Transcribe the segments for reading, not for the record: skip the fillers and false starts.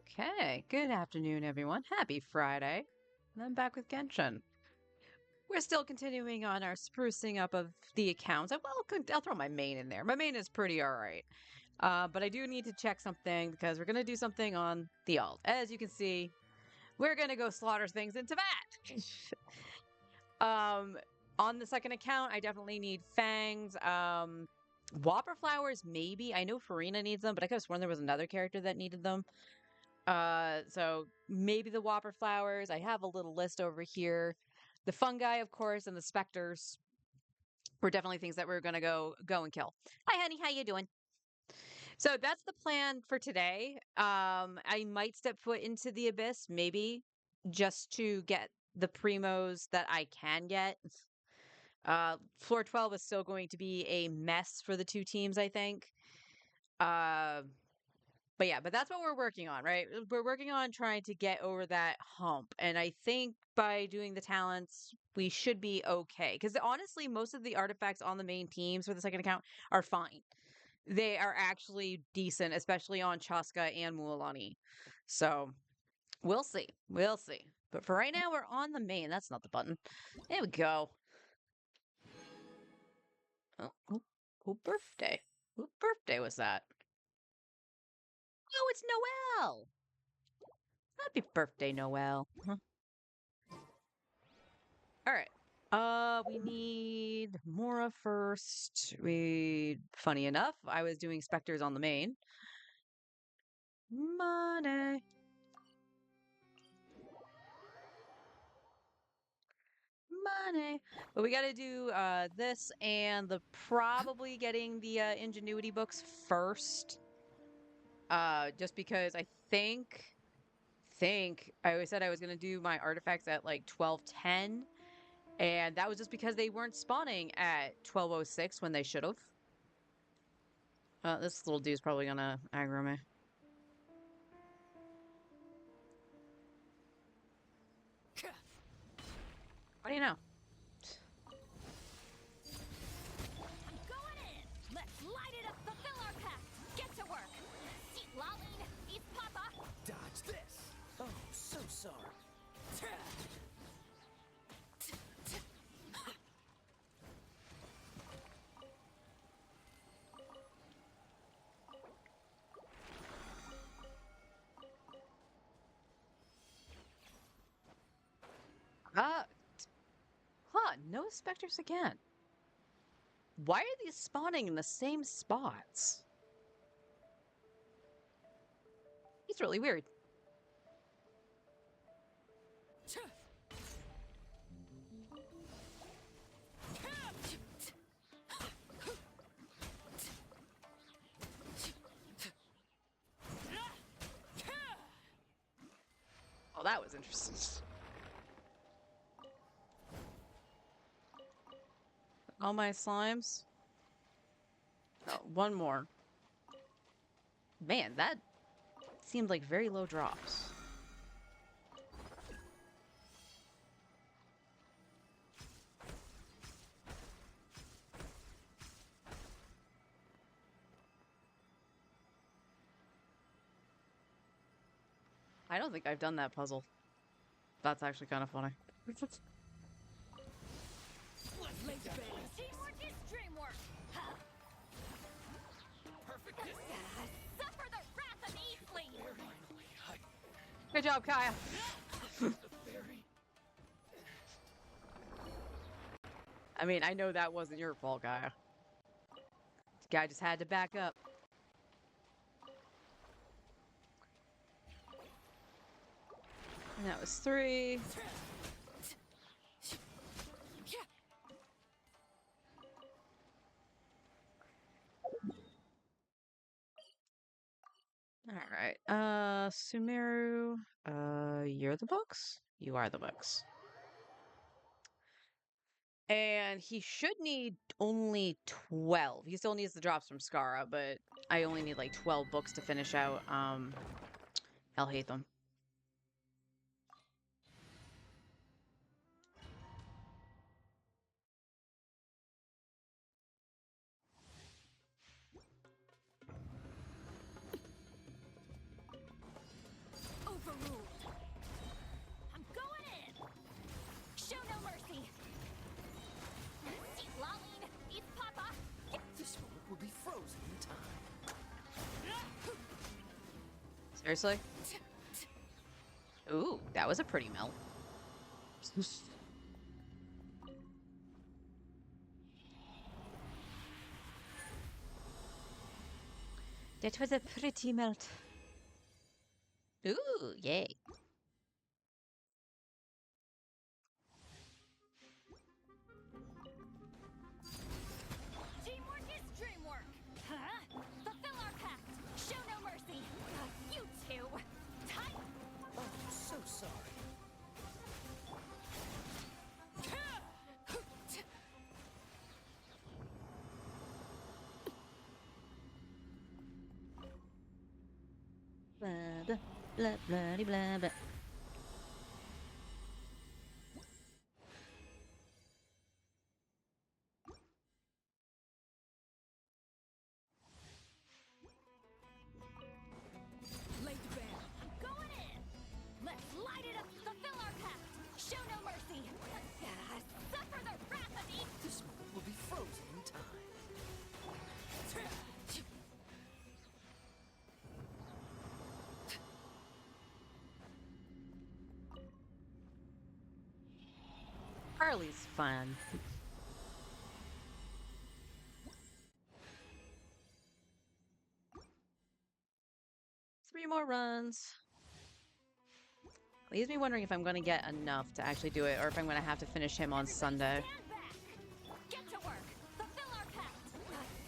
Okay, good afternoon, everyone. Happy Friday. And I'm back with Genshin. We're still continuing on our sprucing up of the accounts. I'll throw my main in there. My main is pretty all right. But I do need to check something because we're going to do something on the alt. As you can see, we're going to go slaughter things into that. On the second account, I definitely need fangs. Whopper flowers, maybe. I know Farina needs them, but I could have sworn there was another character that needed them. So maybe the Whopper flowers. I have a little list over here. The fungi, of course, and the specters were definitely things that we're gonna go and kill. Hi, honey. How you doing? So that's the plan for today. I might step foot into the abyss, maybe, just to get the primos that I can get. Floor 12 is still going to be a mess for the two teams, I think. But yeah, but that's what we're working on, right? We're working on trying to get over that hump. And I think by doing the talents, we should be okay. Because honestly, most of the artifacts on the main teams for the second account are fine. They are actually decent, especially on Chaska and Mualani. So we'll see. We'll see. But for right now, we're on the main. That's not the button. There we go. Who birthday? Who birthday was that? Oh, it's Noelle. Happy birthday, Noelle. All right. We need Mora first. Funny enough, I was doing specters on the main. Money. Money. But we got to do this and probably getting the ingenuity books first. Just because I think I always said I was going to do my artifacts at like 12:10, and that was just because they weren't spawning at 12:06 when they should have. This little dude's probably gonna aggro me. What do you know? I'm going in. Let's light it up. Fulfill our pact. Get to work. Seat Laline. Eat Papa. Dodge this. Oh, so sorry. Uh, no specters again. Why are these spawning in the same spots? He's really weird. Oh, that was interesting. All my slimes. Oh, one more. Man, that seemed like very low drops. I don't think I've done that puzzle. That's actually kind of funny. Teamwork is dreamwork. Perfect. Suffer the wrath of Eastling. Good job, Kaya. I mean, I know that wasn't your fault, Kaya. This guy just had to back up. And that was 3. Alright. Sumeru. You're the books? You are the books. And he should need only 12. He still needs the drops from Skara, but I only need like 12 books to finish out Elhatham. Seriously? Ooh, that was a pretty melt. That was a pretty melt. Ooh, yay. Teamwork is dreamwork. Huh? Fulfill our pact. Show no mercy. You two. Tight. Oh, so sorry. Blah, blah, blah, blah, blah, blah. Lay the band. Going in. Let's light it up. Fulfill our pact. Show no mercy. Suffer the wrath of each. This moment will be frozen in time. Harley's fun. 3 more runs. Leaves me wondering if I'm going to get enough to actually do it, or if I'm going to have to finish him on Sunday. Stand back. Get to work. Fulfill our pact.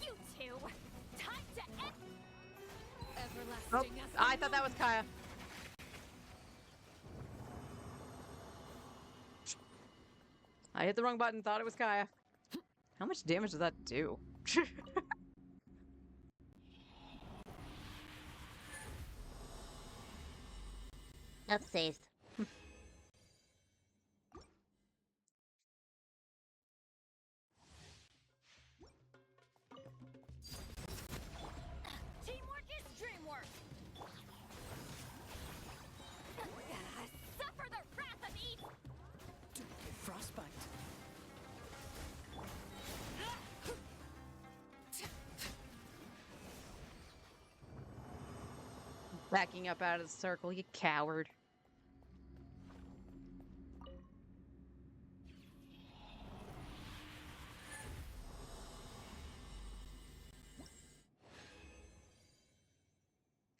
You two. Time to end. Oh, Everlasting as I thought that was Kaya. I hit the wrong button, thought it was Kaya. How much damage does that do? Upstairs. Teamwork is dreamwork. Suffer the wrath of each. Don't get frostbite. Backing up out of the circle, you coward.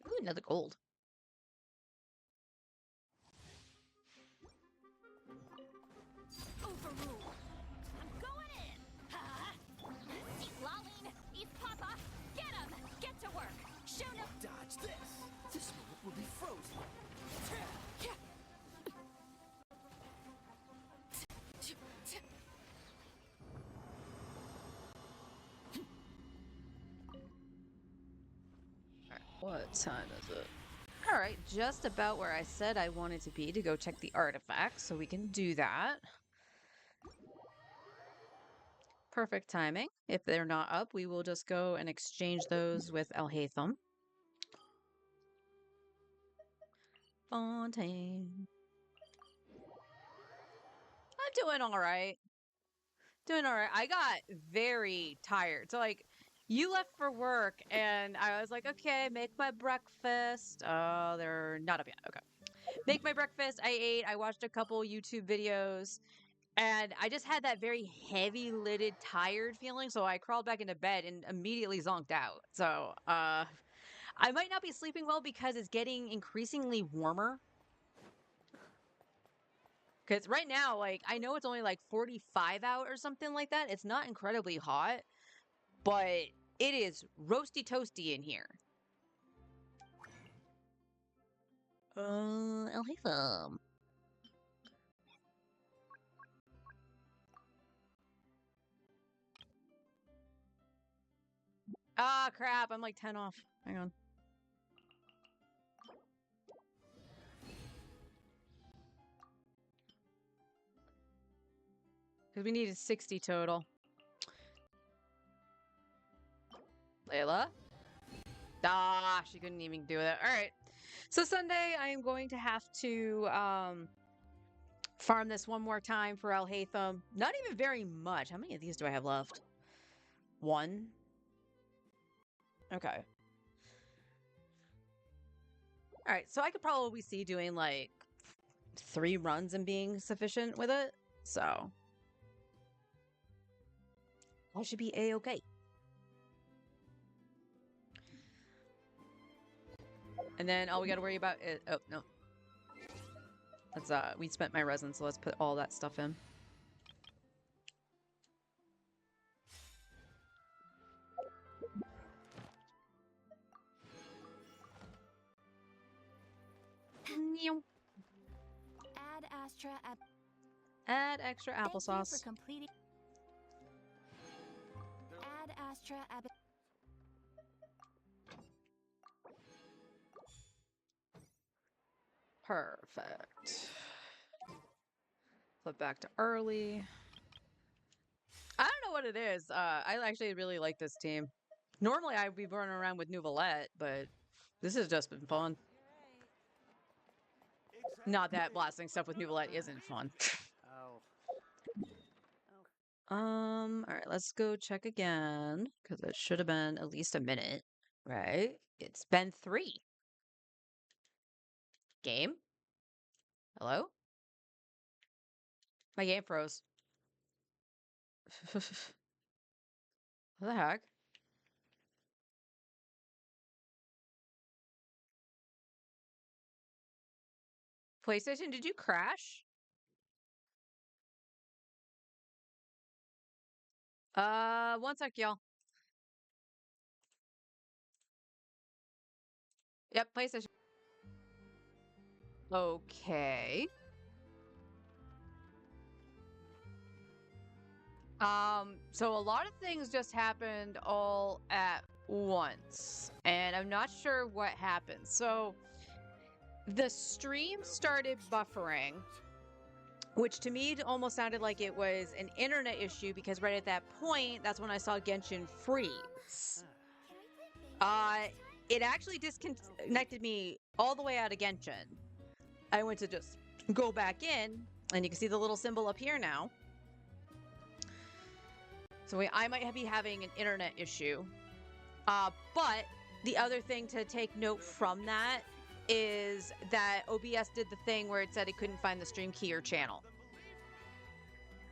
Ooh, another gold. Overruled. I'm going in. See Laline. Eat Papa. Get him. Get to work. Show no. Dodge this. This moment will be frozen. What time is it? Alright, just about where I said I wanted to be to go check the artifacts, so we can do that. Perfect timing. If they're not up, we will just go and exchange those with Alhaitham. Fontaine. I'm doing alright. Doing alright. I got very tired. So, like, you left for work, and I was like, okay, make my breakfast. Oh, they're not up yet. Okay. Make my breakfast. I ate. I watched a couple YouTube videos. And I just had that very heavy-lidded, tired feeling, so I crawled back into bed and immediately zonked out. So, I might not be sleeping well because it's getting increasingly warmer. Because right now, like, I know it's only like 45 out or something like that. It's not incredibly hot, but it is roasty toasty in here. Alhaitham. Ah, crap. I'm like 10 off. Hang on. Because we needed 60 total. Layla? Ah, she couldn't even do it. All right. So Sunday, I am going to have to farm this one more time for Alhaitham. Not even very much. How many of these do I have left? 1. Okay. All right, so I could probably see doing like 3 runs and being sufficient with it. So I should be a-okay. And then all we got to worry about is oh no, let's we spent my resin, so let's put all that stuff in. Add Astra at. Add extra Thank you applesauce. for completing. Add Astra at. Perfect. Flip back to early. I don't know what it is. I actually really like this team. Normally I'd be running around with Nouvellette, but this has just been fun. Not that blasting stuff with Nouvellette isn't fun. Oh. All right, let's go check again because it should have been at least a minute, right? It's been 3. Game? Hello? My game froze. What the heck? PlayStation, did you crash? One sec, y'all. Yep, PlayStation. Okay. So a lot of things just happened all at once, and I'm not sure what happened. So the stream started buffering, which to me almost sounded like it was an internet issue because right at that point, that's when I saw Genshin freeze. It actually disconnected me all the way out of Genshin. I went to just go back in, and you can see the little symbol up here now. So I might be having an internet issue. But the other thing to take note from that is that OBS did the thing where it said it couldn't find the stream key or channel,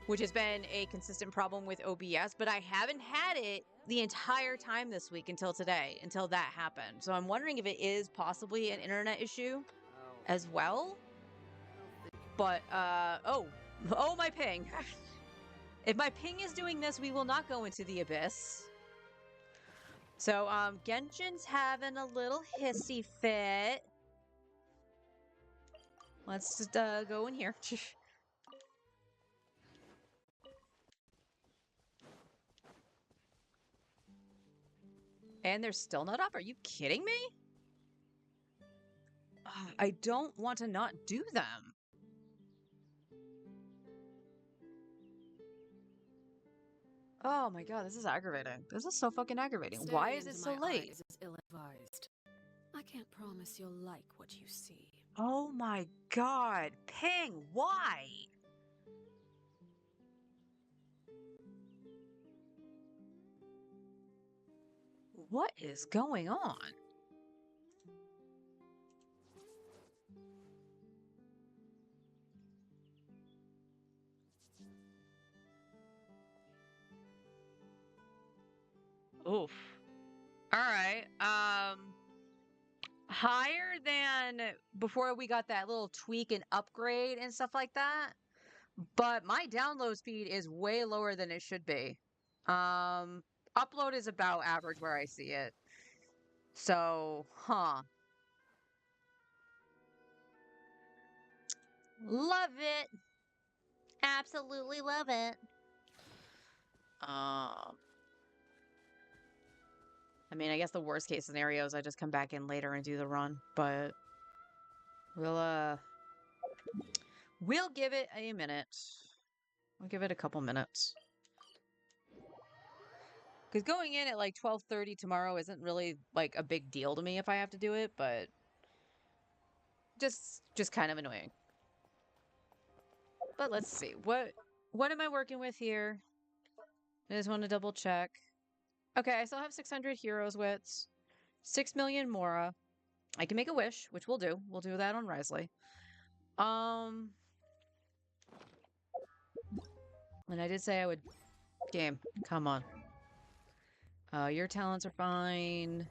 which has been a consistent problem with OBS, but I haven't had it the entire time this week until today, until that happened. So I'm wondering if it is possibly an internet issue as well. But, oh, my ping. If my ping is doing this, we will not go into the abyss. So, Genshin's having a little hissy fit. Let's just, go in here. And they're still not up? Are you kidding me? I don't want to not do them. Oh my god, this is aggravating. This is so fucking aggravating. Why is it so late? Is ill-advised. I can't promise you'll like what you see. Oh my god, Ping, why? What is going on? Oof. All right. Higher than before we got that little tweak and upgrade and stuff like that. But my download speed is way lower than it should be. Upload is about average where I see it. So, huh. Love it. Absolutely love it. I mean, I guess the worst case scenario is I just come back in later and do the run, but we'll give it a minute. We'll give it a couple minutes. Because going in at like 12:30 tomorrow isn't really like a big deal to me if I have to do it, but just kind of annoying. But let's see. What am I working with here? I just want to double check. Okay, I still have 600 heroes wits, 6 million Mora. I can make a wish, which we'll do. We'll do that on Risley. And I did say I would... Game, come on. Your talents are fine.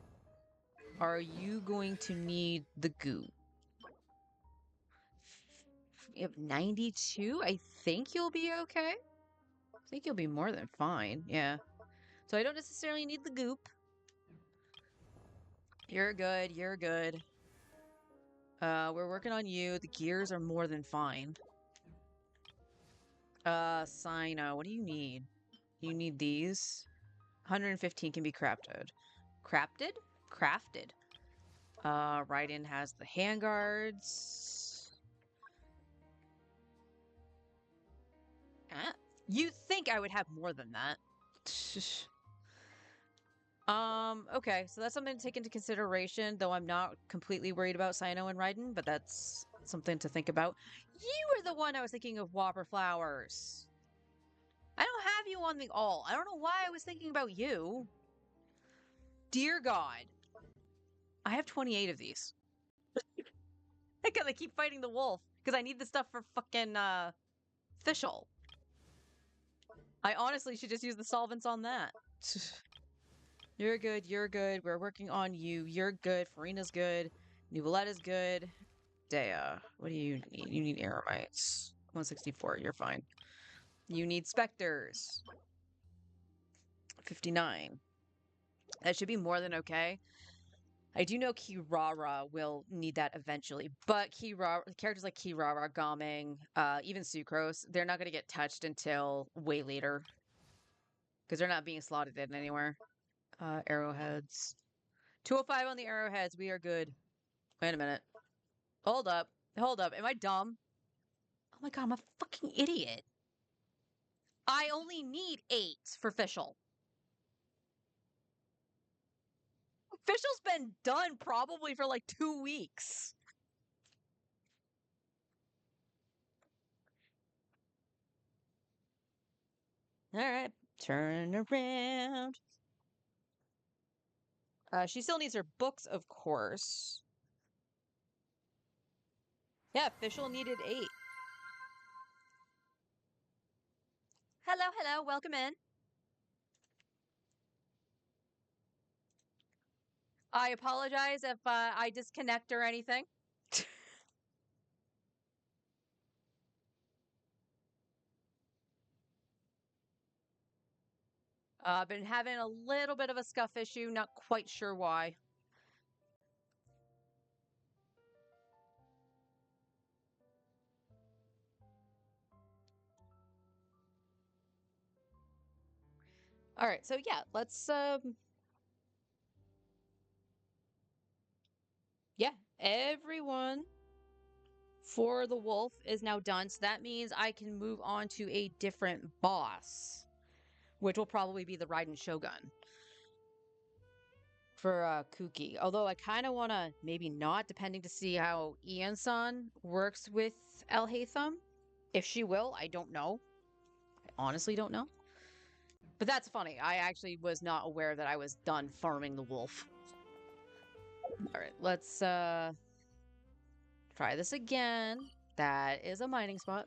Are you going to need the goo? You have 92? I think you'll be okay. I think you'll be more than fine. Yeah. So I don't necessarily need the goop. You're good. You're good. We're working on you. The gears are more than fine. Sino, what do you need? You need these. 115 can be crafted. Crafted? Crafted. Raiden has the handguards. You think I would have more than that. Okay, so that's something to take into consideration, though I'm not completely worried about Sino and Raiden, but that's something to think about. You were the one I was thinking of Whopper Flowers. I don't have you on the all. I don't know why I was thinking about you. Dear God. I have 28 of these. I gotta keep fighting the wolf, because I need the stuff for fucking, Fischl. I honestly should just use the solvents on that. You're good, you're good. We're working on you. You're good. Farina's good. Nuvoletta's good. Dea, what do you need? You need Aramites. 164, you're fine. You need Spectres. 59. That should be more than okay. I do know Kirara will need that eventually, but characters like Kirara, Gaming, even Sucrose, they're not going to get touched until way later. Because they're not being slotted in anywhere. Arrowheads. 205 on the arrowheads. We are good. Wait a minute. Hold up. Hold up. Am I dumb? Oh my god, I'm a fucking idiot. I only need 8 for Fischl. Fischl's been done probably for like 2 weeks. Alright. Turn around. She still needs her books, of course. Yeah, Fischl needed 8. Hello, hello. Welcome in. I apologize if I disconnect or anything. I've been having a little bit of a scuff issue, not quite sure why. All right, so yeah, let's yeah, everyone for the wolf is now done. So that means I can move on to a different boss, which will probably be the Raiden Shogun for Kuki. Although I kind of want to maybe not, depending to see how Ian-san works with El Haytham. If she will, I don't know. I honestly don't know. But that's funny. I actually was not aware that I was done farming the wolf. All right, let's try this again. That is a mining spot.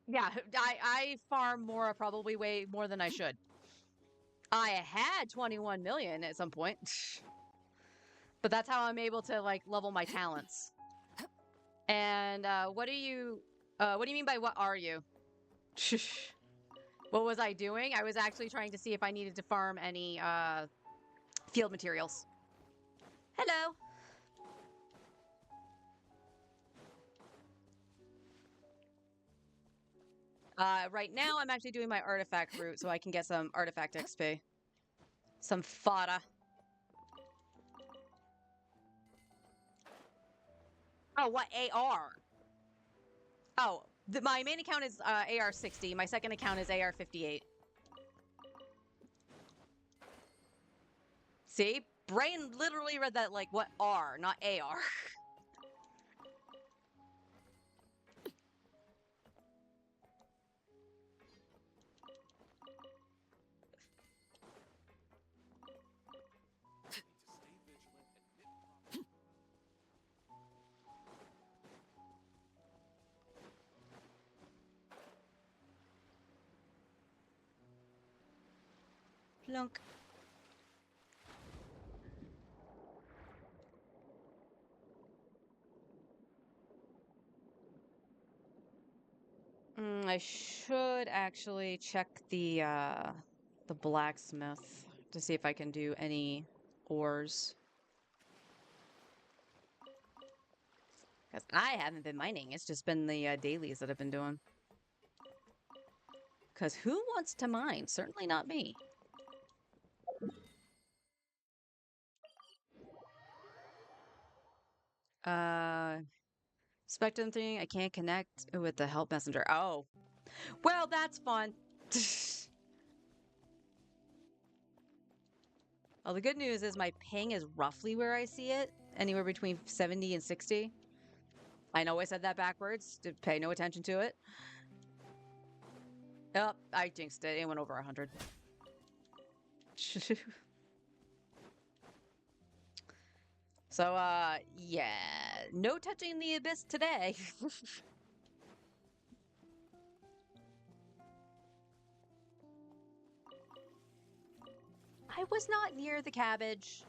Yeah, I farm more, probably way more than I should. I had 21 million at some point. But that's how I'm able to like level my talents. And what do you mean by what are you? What was I doing? I was actually trying to see if I needed to farm any field materials. Hello. Right now I'm actually doing my artifact route so I can get some artifact XP. Some fodder. Oh, what AR? Oh, my main account is AR-60. My second account is AR-58. See? Brain literally read that like, what R, not AR. Plunk. I should actually check the blacksmith to see if I can do any ores. Because I haven't been mining. It's just been the dailies that I've been doing. Because who wants to mine? Certainly not me. Spectrum thing, I can't connect with the help messenger. Oh. Well, that's fun. Well, the good news is my ping is roughly where I see it, anywhere between 70 and 60. I know I said that backwards. Did pay no attention to it. Oh, I jinxed it. It went over 100. So, yeah. No touching the abyss today. I was not near the cabbage.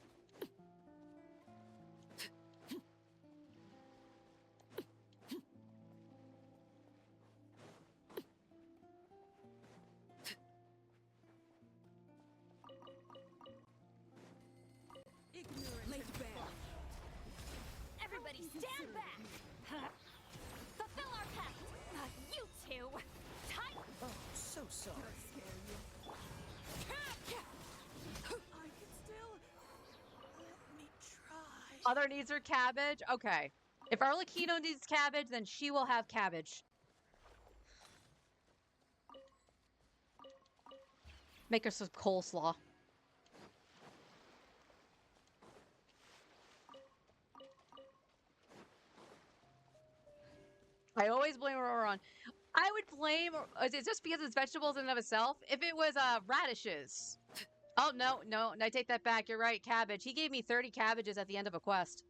Laid bare. Everybody stand back! Fulfill our pact! You two! Tight! Oh, so sorry. I can still let me try. Other needs are cabbage? Okay. If Arlecchino needs cabbage, then she will have cabbage. Make her some coleslaw. I always blame Aurora on. I would blame. Is it just because it's vegetables in and of itself? If it was radishes. Oh no, no, I take that back. You're right, cabbage. He gave me 30 cabbages at the end of a quest.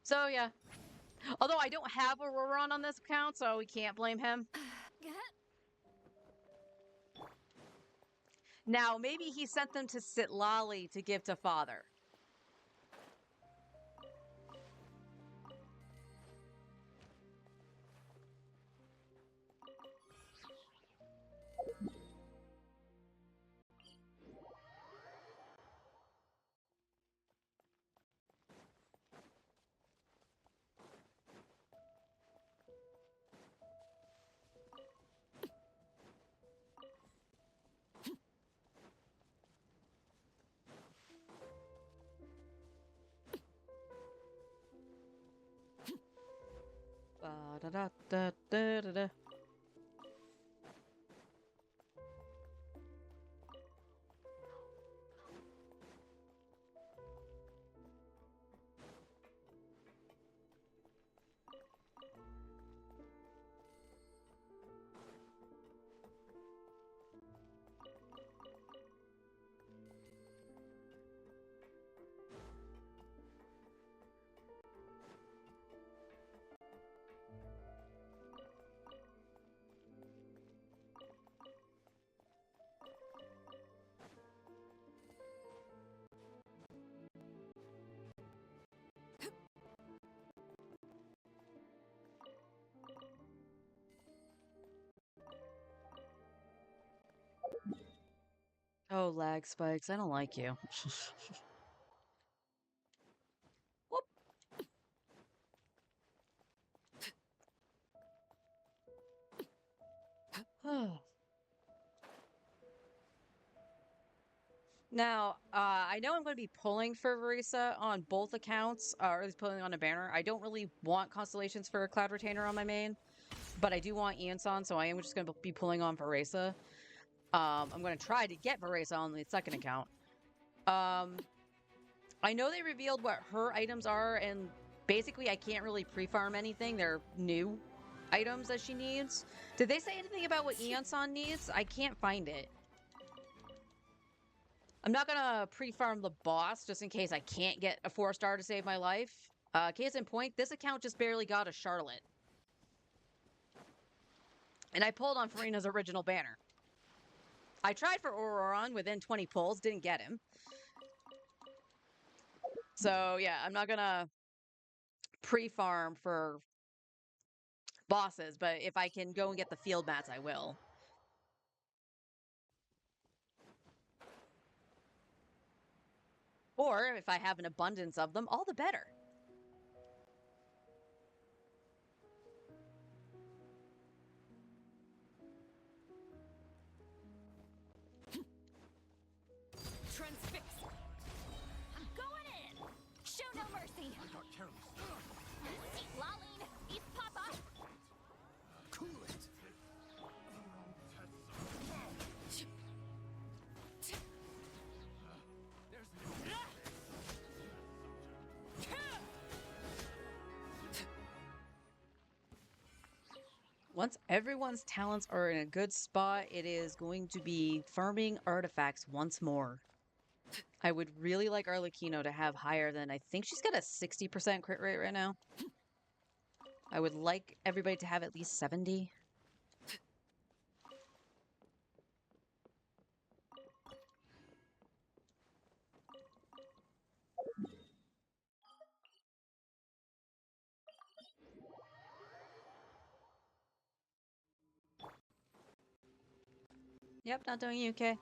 So yeah. Although I don't have Auroron on this account, so we can't blame him. Now maybe he sent them to Sitlali to give to father. Ba-da-da-da-da-da-da. Oh, lag spikes. I don't like you. Whoop. Now, I know I'm going to be pulling for Verisa on both accounts, or at least pulling on a banner. I don't really want Constellations for a Cloud Retainer on my main, but I do want Ianson, so I am just going to be pulling on Verisa. I'm going to try to get Verisa on the second account. I know they revealed what her items are, and basically I can't really pre-farm anything. They're new items that she needs. Did they say anything about what Ianson needs? I can't find it. I'm not gonna pre-farm the boss just in case I can't get a 4-star to save my life. Case in point, this account just barely got a Charlotte. And I pulled on Farina's original banner. I tried for Auroron within 20 pulls, didn't get him. So yeah, I'm not gonna pre-farm for bosses, but if I can go and get the field mats, I will. Or if I have an abundance of them, all the better. Transfix. I'm going in. Show no mercy. I got careless. Seat lolling. Eat papa. Cool it. Once everyone's talents are in a good spot, it is going to be farming artifacts once more. I would really like Arlecchino to have higher than, I think she's got a 60% crit rate right now. I would like everybody to have at least 70. Yep, not doing you, okay.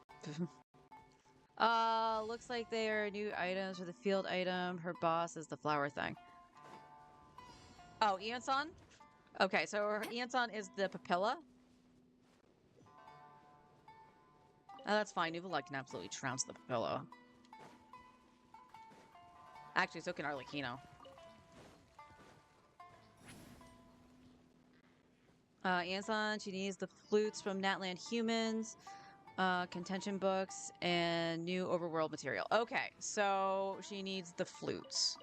Looks like they are new items for the field item. Her boss is the flower thing. Oh, Ianson? Okay, so her Ianson is the papilla. Oh, that's fine. Nuvola can absolutely trounce the papilla. Actually, so can Arlecchino. Ianson, she needs the flutes from Natland humans. Contention books and new overworld material. Okay, so she needs the flutes.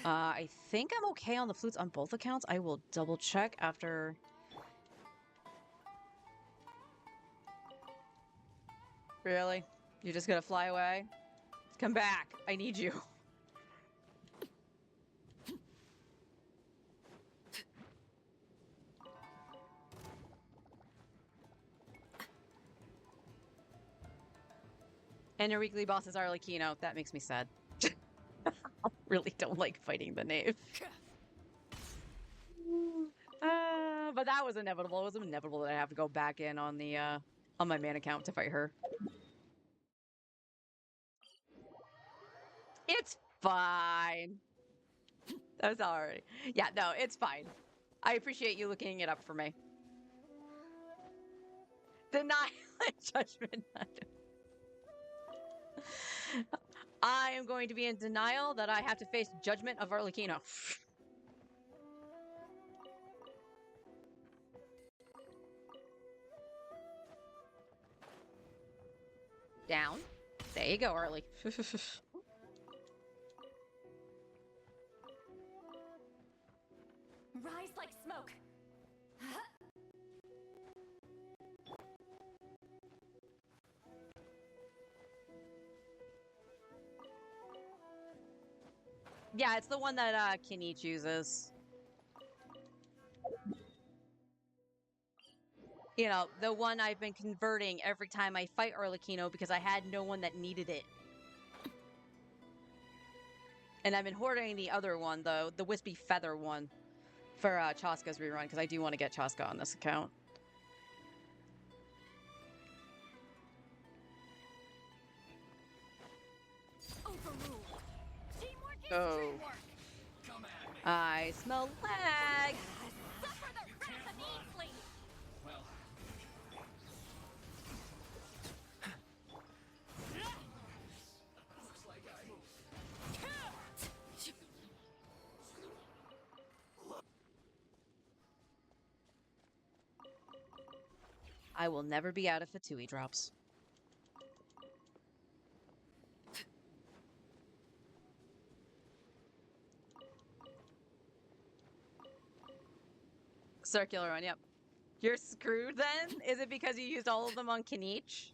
I think I'm okay on the flutes on both accounts. I will double check after. Really? You're just gonna fly away? Come back. I need you. And your weekly boss is Arlecchino. That makes me sad. I really don't like fighting the knave. But that was inevitable. It was inevitable that I have to go back in on the on my main account to fight her. It's fine. I'm sorry. Yeah, no, it's fine. I appreciate you looking it up for me. Denial and judgment. I am going to be in denial that I have to face judgment of Arlecchino. Down. There you go, Arlie. Rise like smoke. Yeah, it's the one that Kinney chooses. You know, the one I've been converting every time I fight Arlecchino because I had no one that needed it. And I've been hoarding the other one, though, the Wispy Feather one, for Chaska's rerun, because I do want to get Chaska on this account. Overruled. Teamwork is Oh. dreamwork. Come at me. I smell lag! Suffer the wrath of Easley. Well, looks like I will never be out of Fatui drops. Circular one, yep. You're screwed then? Is it because you used all of them on Kinich?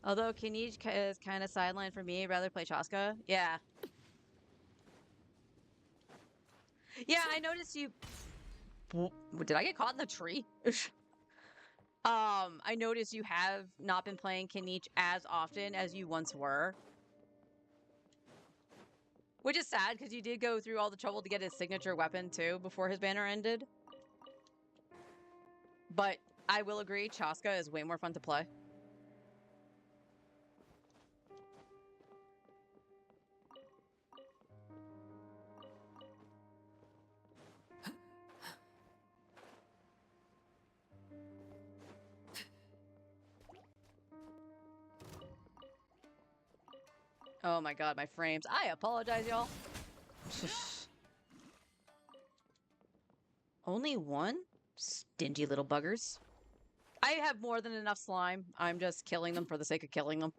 Although Kinich is kind of sidelined for me, I'd rather play Chaska. Yeah. Yeah, I noticed you... Did I get caught in the tree? I noticed you have not been playing Kinich as often as you once were. Which is sad, because you did go through all the trouble to get his signature weapon, too, before his banner ended. But I will agree, Chaska is way more fun to play. Oh my god, my frames. I apologize, y'all. Only one? Stingy little buggers. I have more than enough slime. I'm just killing them for the sake of killing them.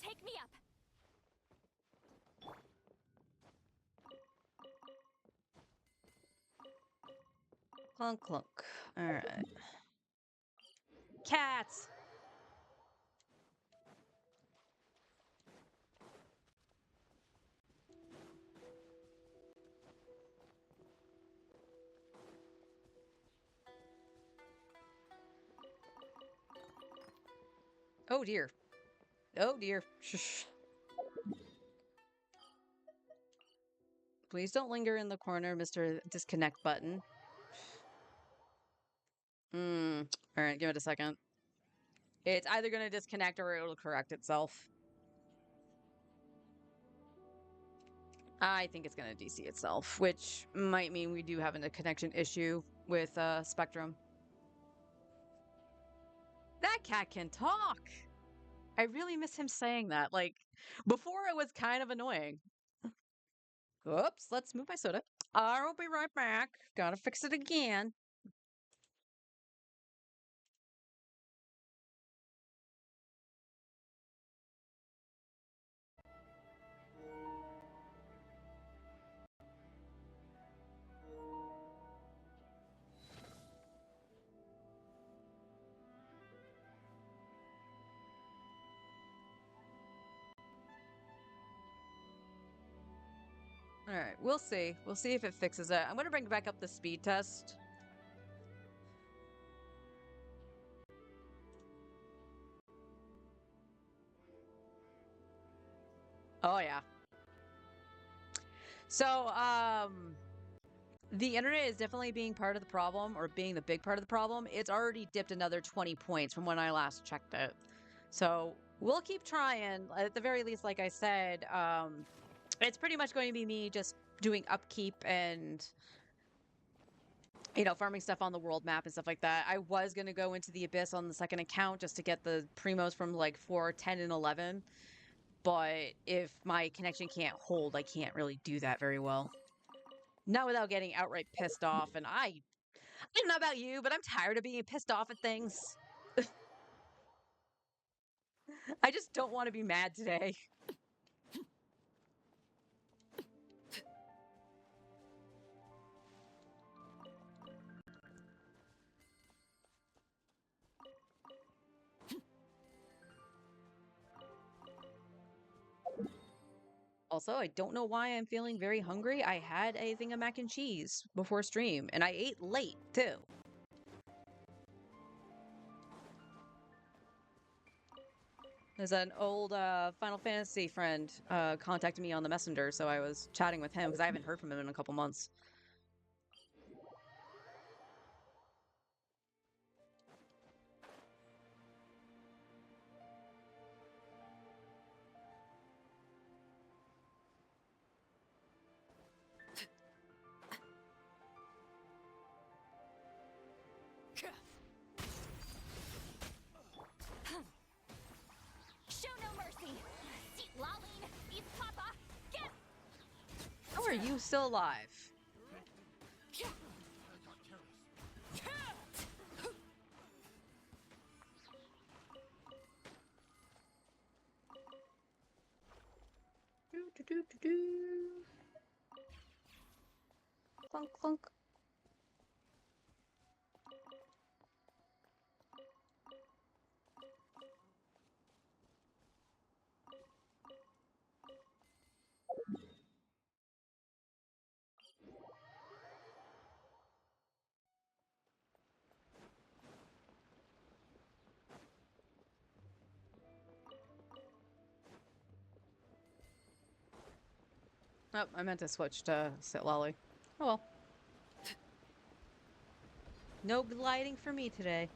Take me up. Clunk, clunk. Alright. Cats! Oh dear. Oh dear. Shh. Please don't linger in the corner, Mr. Disconnect button. Alright, give it a second. It's either going to disconnect or it'll correct itself. I think it's going to DC itself, which might mean we do have a connection issue with Spectrum. That cat can talk! I really miss him saying that. Like, before it was kind of annoying. Oops, let's move my soda. I'll be right back. Gotta fix it again. Alright, we'll see. We'll see if it fixes it. I'm gonna bring back up the speed test. Oh, yeah. So, the internet is definitely being part of the problem, or being the big part of the problem. It's already dipped another 20 points from when I last checked it. So, we'll keep trying. At the very least, like I said, it's pretty much going to be me just doing upkeep and, you know, farming stuff on the world map and stuff like that. I was going to go into the Abyss on the second account just to get the primos from like 4, 10, and 11. But if my connection can't hold, I can't really do that very well. Not without getting outright pissed off. And I don't know about you, but I'm tired of being pissed off at things. I just don't want to be mad today. Also, I don't know why I'm feeling very hungry. I had a thing of mac and cheese before stream, and I ate late, too. There's an old Final Fantasy friend contacted me on the messenger, so I was chatting with him because I haven't heard from him in a couple months. Show no mercy. Seat lolling. Eat papa. Get. How are you still alive? Clunk, clunk. Oh, I meant to switch to Sit Lolly. Oh well. No gliding for me today.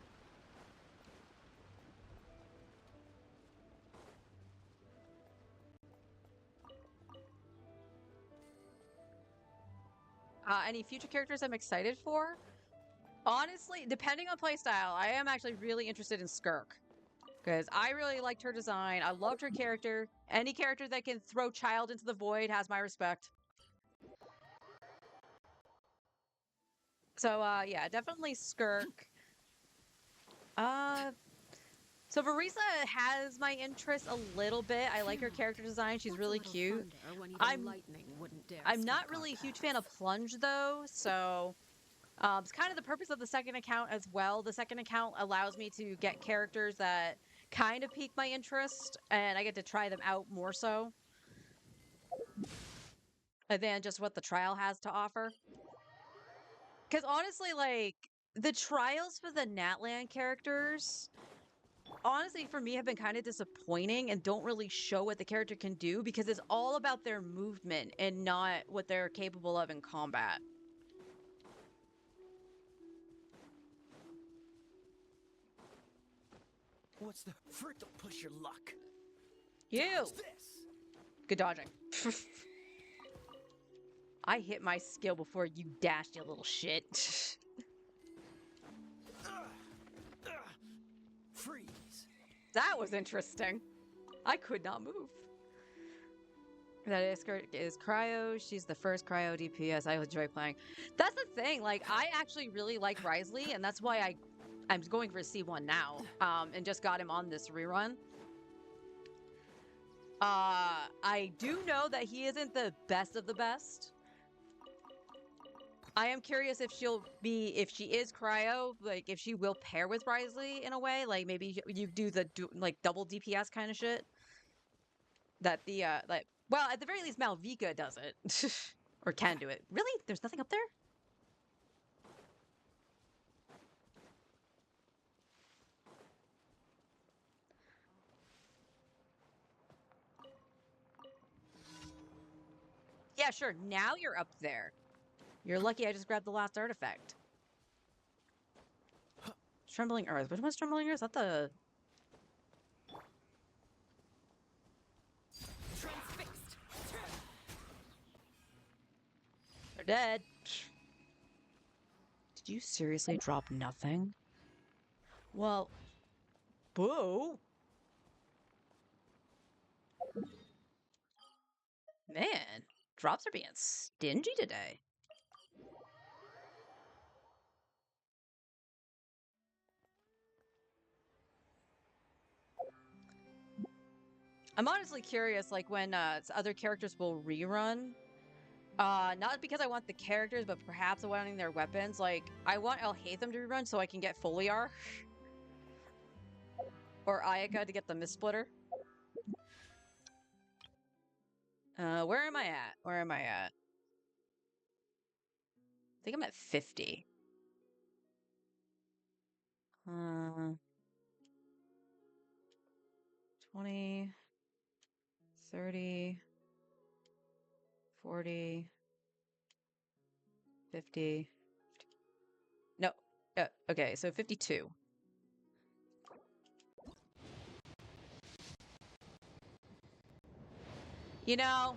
Any future characters I'm excited for? Honestly, depending on playstyle, I am actually really interested in Skirk. Because I really liked her design. I loved her character. Any character that can throw child into the void has my respect. So, yeah, definitely Skirk. So Marisa has my interest a little bit. I like her character design. She's What's a really little cute. thunder when even I'm lightning wouldn't dare I'm not strike our really a huge paths? fan of Plunge though, so it's kind of the purpose of the second account as well. The second account allows me to get characters that kind of pique my interest, and I get to try them out more so than just what the trial has to offer. Because honestly, like, the trials for the Natlan characters, honestly, for me, have been kind of disappointing and don't really show what the character can do because it's all about their movement and not what they're capable of in combat. What's the fruit? Don't push your luck. You! Dodge this. Good dodging. I hit my skill before you dashed, you little shit. Freeze. That was interesting. I could not move. That is Cryo. She's the first Cryo DPS I enjoy playing. That's the thing. Like, I actually really like Risley, and that's why I'm going for C1 now. And just got him on this rerun. I do know that he isn't the best of the best. I am curious if if she is Cryo, like if she will pair with Risley in a way, like maybe you do the like double DPS kind of shit. That well, at the very least, Malvika does it. Or can do it. Really? There's nothing up there? Yeah, sure. Now you're up there. You're lucky I just grabbed the last artifact. Trembling Earth. Which one's Trembling Earth? Is that the... Transfixed. They're dead. Did you seriously drop nothing? Well... Boo! Man, drops are being stingy today. I'm honestly curious, like, when other characters will rerun. Not because I want the characters, but perhaps wanting their weapons. Like, I want El Hatham to rerun so I can get Foliar. Or Ayaka to get the Mist Splitter. Where am I at? Where am I at? I think I'm at 50. 20, 30, 40, 50. No. Okay, so 52. You know,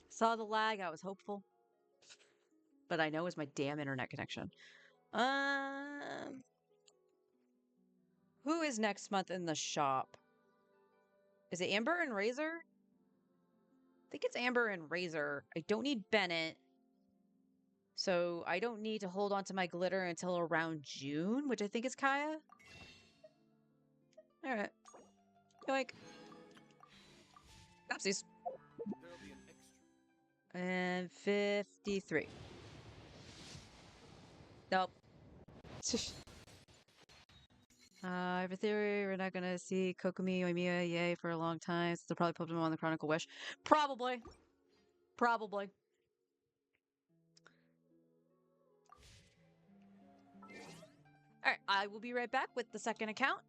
saw the lag, I was hopeful. But I know it's my damn internet connection. Who is next month in the shop? Is it Amber and Razor? I think it's Amber and Razor. I don't need Bennett. So I don't need to hold on to my glitter until around June, which I think is Kaya. Alright. Yoink. Oopsies. And 53. Nope. I have a theory we're not gonna see Kokomi Oimiya Yay for a long time, so they'll probably put him on the Chronicle Wish. Probably. Probably. Alright, I will be right back with the second account.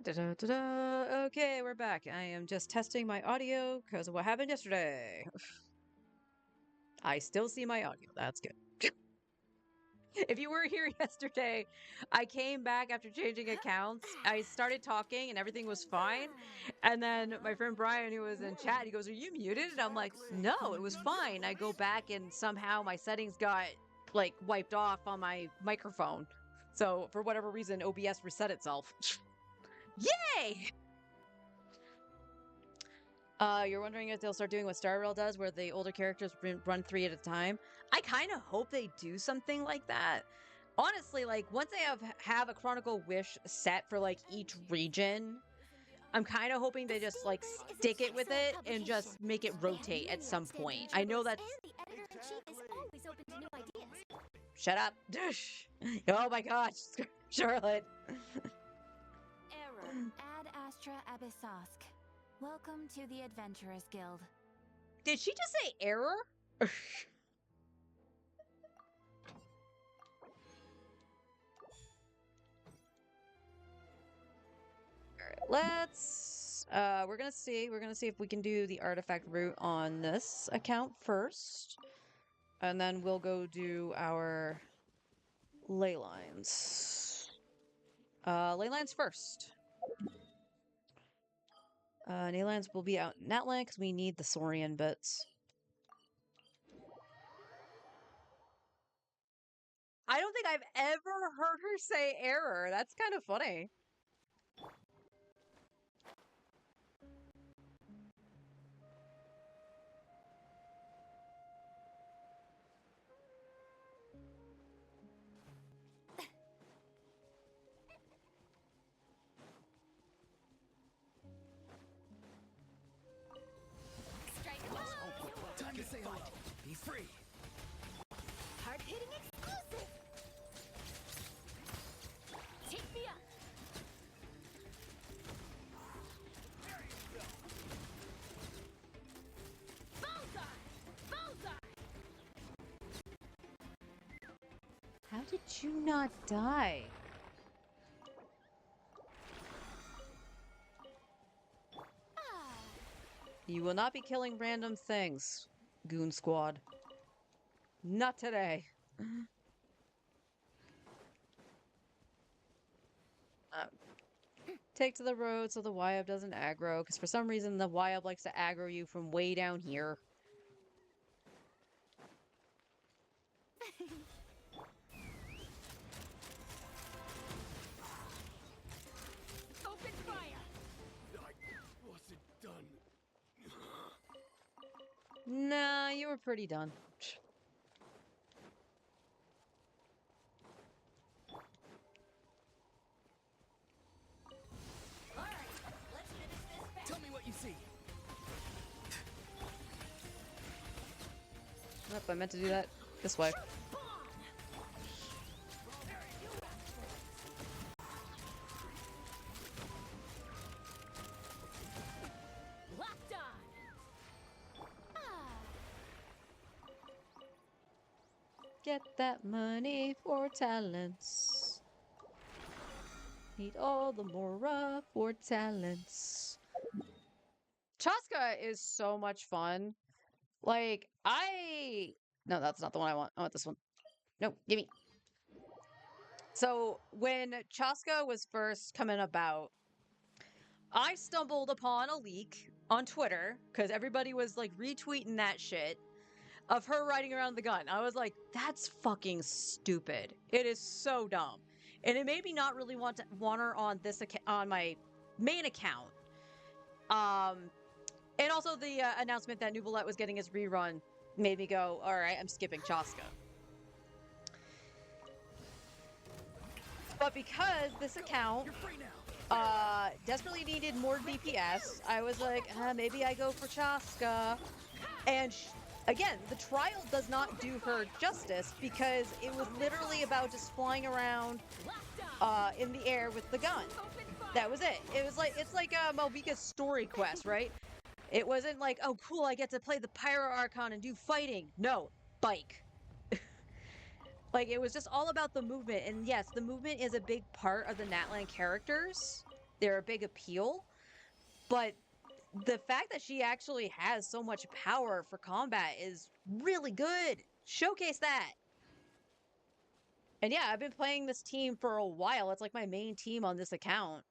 Da-da-da-da. Okay, we're back. I am just testing my audio because of what happened yesterday. I still see my audio. That's good. If you were here yesterday, I came back after changing accounts. I started talking and everything was fine. And then my friend Brian, who was in chat, he goes, "Are you muted?" And I'm like, "No, it was fine." I go back and somehow my settings got like wiped off on my microphone. So for whatever reason, OBS reset itself. Yay! You're wondering if they'll start doing what Star Rail does, where the older characters run 3 at a time. I kind of hope they do something like that. Honestly, like once they have a Chronicle Wish set for like each region, I'm kind of hoping they just like stick it with it and just make it rotate at some point. I know that's. And the editor-in-chief is always open to new ideas. Shut up! Oh my gosh, Charlotte. Error. Ad Astra Abyssosk. Welcome to the Adventurers Guild. Did she just say error? Let's We're gonna see. We're gonna see if we can do the artifact route on this account first. And then we'll go do our ley lines. Ley lines first. Ley lines will be out in Natland because we need the Saurian bits. I don't think I've ever heard her say error. That's kind of funny. Strike Time to say hello. Be free. hard-hitting exclusive. Take me up. Bullseye! Bullseye! How did you not die? Ah. You will not be killing random things, Goon Squad. Not today. Take to the road so the Wyab doesn't aggro, because for some reason the Wyab likes to aggro you from way down here. Open fire! I wasn't done. Nah, you were pretty done. Alright, let's finish this fast. Tell me what you see. Yep, I meant to do that this way. Locked on! Ah. Get that money for talents. Need all the mora for talents. Chaska is so much fun. Like, no, that's not the one I want. I want this one. No, gimme. So, when Chaska was first coming about, I stumbled upon a leak on Twitter, because everybody was, like, retweeting that shit, of her riding around the gun. I was like, that's fucking stupid. It is so dumb. And it made me not really want her on this on my main account. And also the announcement that Nuvolette was getting his rerun made me go, all right, I'm skipping Chaska. But because this account You're free now. desperately needed more DPS, I was like, maybe I go for Chaska. And again, the trial does not do her justice because it was literally about just flying around in the air with the gun. That was it. It was like, it's like Malvika's story quest, right? It wasn't like, oh cool, I get to play the Pyro Archon and do fighting. No, bike. Like, it was just all about the movement. And yes, the movement is a big part of the Natlan characters. They're a big appeal. But the fact that she actually has so much power for combat is really good. Showcase that. And yeah, I've been playing this team for a while. It's like my main team on this account.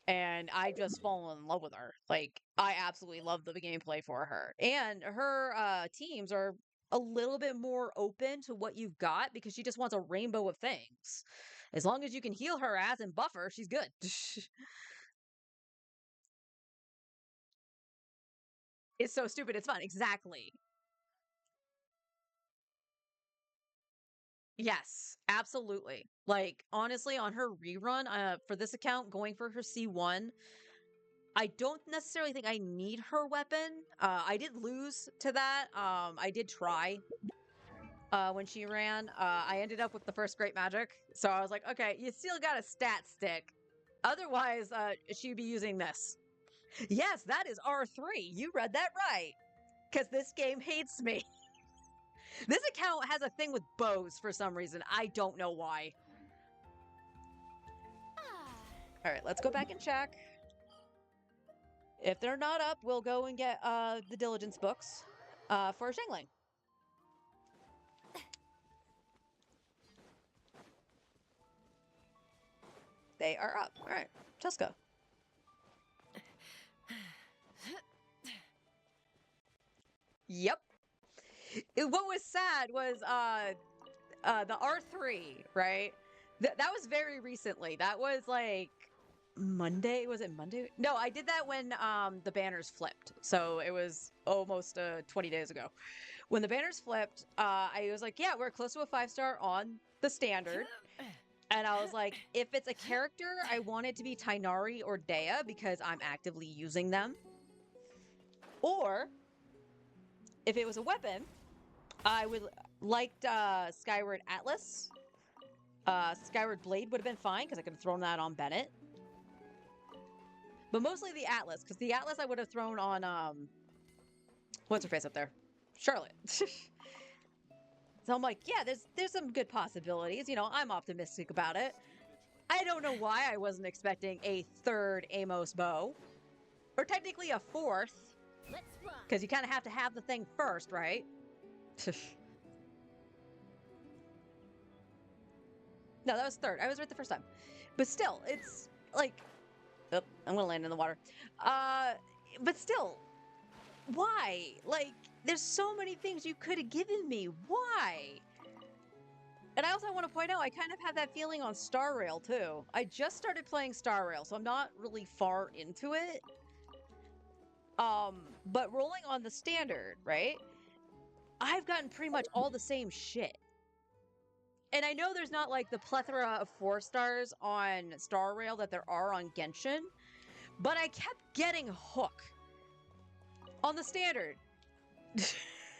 And I just fallen in love with her. Like, I absolutely love the gameplay for her. And her teams are a little bit more open to what you've got because she just wants a rainbow of things. As long as you can heal her ass and buff her, she's good. It's so stupid, it's fun. Exactly. Yes, absolutely. Like, honestly, on her rerun, for this account, going for her C1, I don't necessarily think I need her weapon. I did lose to that. I did try when she ran. I ended up with the first Great Magic. So I was like, okay, you still got a stat stick. Otherwise, she'd be using this. Yes, that is R3. You read that right. Because this game hates me. This account has a thing with bows for some reason. I don't know why. Ah. All right, let's go back and check. If they're not up, we'll go and get the diligence books for Shangling. They are up. All right, Cheska. Yep. What was sad was the R3, right? That was very recently. That was like Monday. Was it Monday? No, I did that when the banners flipped. So it was almost 20 days ago. When the banners flipped, I was like, yeah, we're close to a 5-star on the standard. And I was like, if it's a character, I want it to be Tainari or Dea because I'm actively using them. Or if it was a weapon, I would liked Skyward Atlas. Skyward Blade would have been fine because I could have thrown that on Bennett. But mostly the Atlas, because the Atlas I would have thrown on what's her face up there? Charlotte. So I'm like, yeah, there's some good possibilities. You know, I'm optimistic about it. I don't know why I wasn't expecting a 3rd Amos bow. Or technically a 4th. Let's run. Because you kind of have to have the thing first, right? No, that was 3rd. I was right the first time. But still, it's like... Oh, I'm gonna land in the water. But still, why? Like, there's so many things you could have given me. Why? And I also want to point out, I kind of had that feeling on Star Rail, too. I just started playing Star Rail, so I'm not really far into it. But rolling on the standard, right? I've gotten pretty much all the same shit. And I know there's not, like, the plethora of 4-stars on Star Rail that there are on Genshin, but I kept getting Hook on the standard.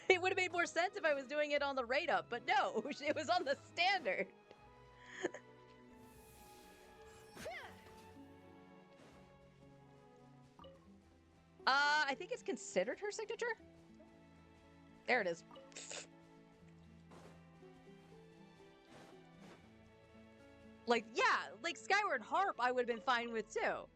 It would have made more sense if I was doing it on the rate up, but no, it was on the standard. I think it's considered her signature. There it is. Like, yeah, like Skyward Harp I would have been fine with too.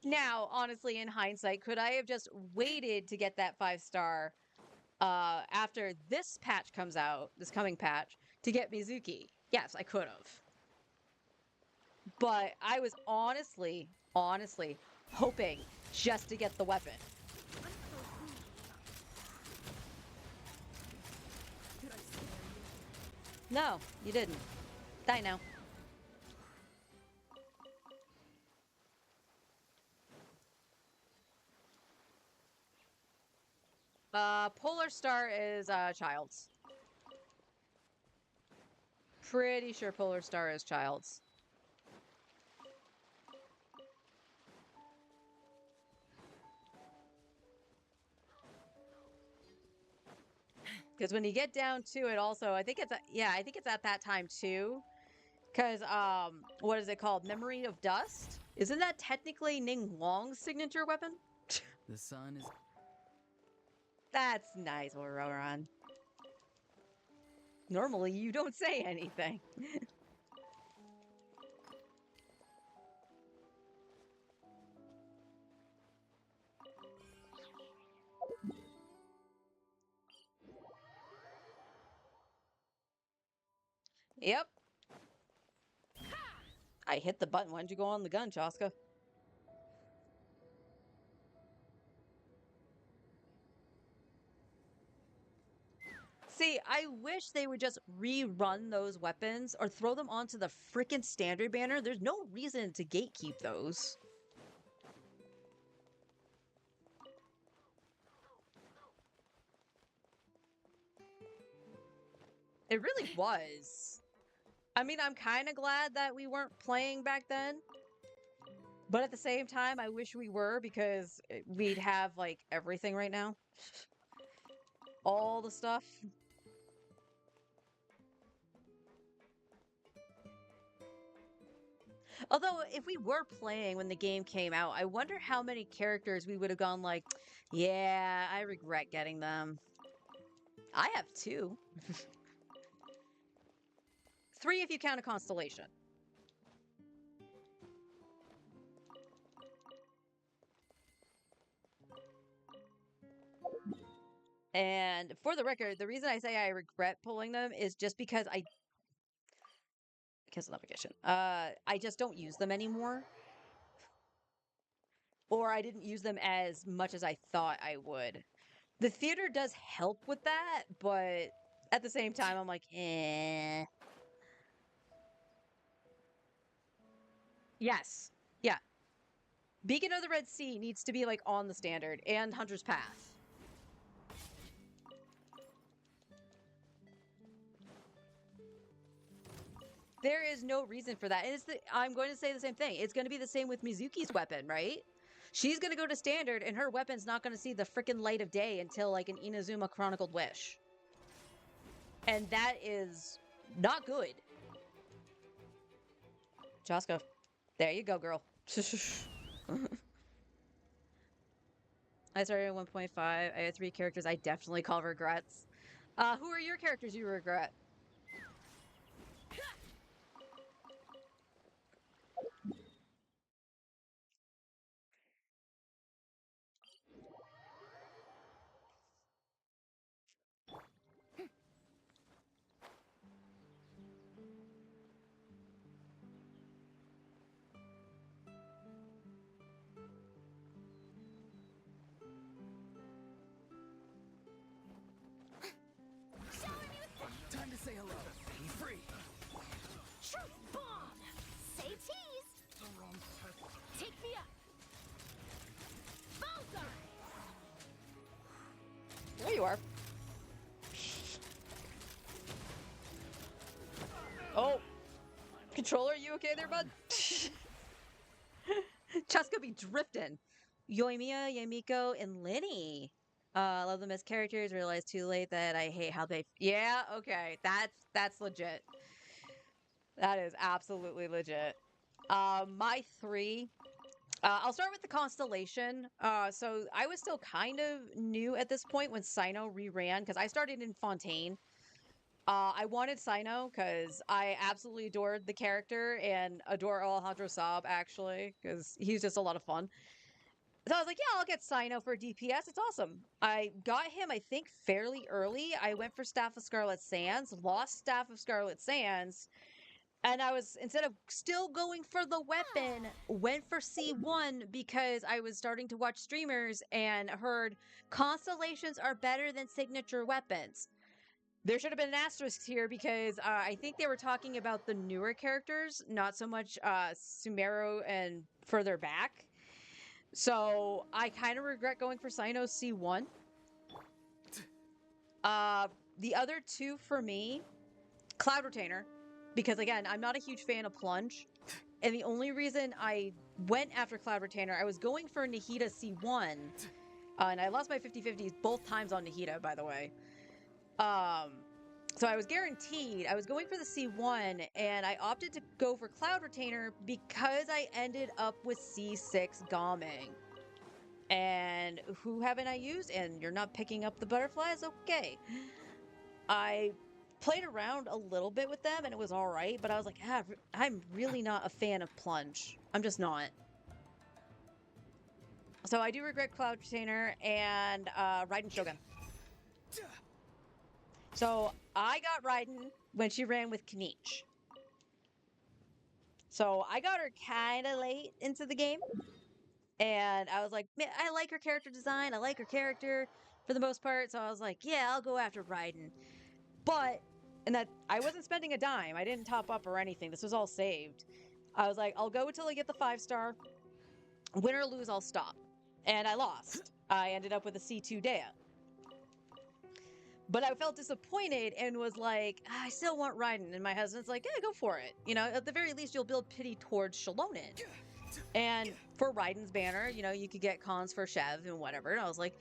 Now, honestly, in hindsight, could I have just waited to get that 5-star after this patch comes out, this coming patch, to get Mizuki? Yes, I could have. But I was honestly hoping just to get the weapon. No, you didn't. Die now. Polar Star is Child's. Pretty sure Polar Star is Child's. Because when you get down to it, also, I think it's I think it's at that time too. Because what is it called? Memory of Dust? Isn't that technically Ning Wong's signature weapon? The sun is... That's nice, Auroran. Normally, you don't say anything. Yep. I hit the button. Why didn't you go on the gun, Chaska? See, I wish they would just rerun those weapons or throw them onto the frickin' standard banner. There's no reason to gatekeep those. It really was. I mean, I'm kind of glad that we weren't playing back then. But at the same time, I wish we were because we'd have, like, everything right now. All the stuff. Although, if we were playing when the game came out, I wonder how many characters we would have gone like, yeah, I regret getting them. I have 2. 3 if you count a constellation. And for the record, the reason I say I regret pulling them is just because I cancel navigation. I just don't use them anymore. Or I didn't use them as much as I thought I would. The theater does help with that, but at the same time, I'm like, eh. Yes. Yeah. Beacon of the Red Sea needs to be like on the standard and Hunter's Path. There is no reason for that. And I'm going to say the same thing. It's going to be the same with Mizuki's weapon, right? She's going to go to standard and her weapon's not going to see the freaking light of day until like an Inazuma Chronicled Wish. And that is not good. Joska, there you go, girl. I started at 1.5. I had 3 characters I definitely call regrets. Who are your characters you regret? Time to say hello. Be free. Truth bomb! Say tease! Take me up! Bowser! There you are. Oh. Controller, you okay there, bud? Cheska be drifting. Yoimiya, Yamiko, and Linny. Love them as characters. Realized too late that I hate how they. Yeah, okay, that's legit. That is absolutely legit. My 3. I'll start with the constellation. So I was still kind of new at this point when Sino reran because I started in Fontaine. I wanted Sino because I absolutely adored the character and adore Alejandro Saab actually because he's just a lot of fun. So I was like, yeah, I'll get Sino for DPS. It's awesome. I got him, I think, fairly early. I went for Staff of Scarlet Sands, lost Staff of Scarlet Sands, and I was, instead of still going for the weapon, went for C1 because I was starting to watch streamers and heard constellations are better than signature weapons. There should have been an asterisk here because I think they were talking about the newer characters, not so much Sumeru and further back. So I kind of regret going for Sino C1. The other 2 for me, Cloud Retainer, because again, I'm not a huge fan of Plunge. And the only reason I went after Cloud Retainer, I was going for Nahida C1. And I lost my 50-50s both times on Nahida, by the way. So I was guaranteed, I was going for the C1, and I opted to go for Cloud Retainer because I ended up with C6 Gaming. And who haven't I used? And you're not picking up the butterflies? Okay. I played around a little bit with them, and it was alright, but I was like, I'm really not a fan of Plunge. I'm just not. So I do regret Cloud Retainer and Raiden Shogun. So I got Raiden when she ran with Kaniche. So I got her kind of late into the game. And I was like, man, I like her character design. I like her character for the most part. So I was like, yeah, I'll go after Raiden. But, and that I wasn't spending a dime. I didn't top up or anything. This was all saved. I was like, I'll go until I get the 5-star. Win or lose, I'll stop. And I lost. I ended up with a C2 Dea. But I felt disappointed and was like, I still want Raiden. And my husband's like, yeah, go for it. You know, at the very least, you'll build pity towards Shalonen. And for Raiden's banner, you know, you could get cons for Shev and whatever. And I was like,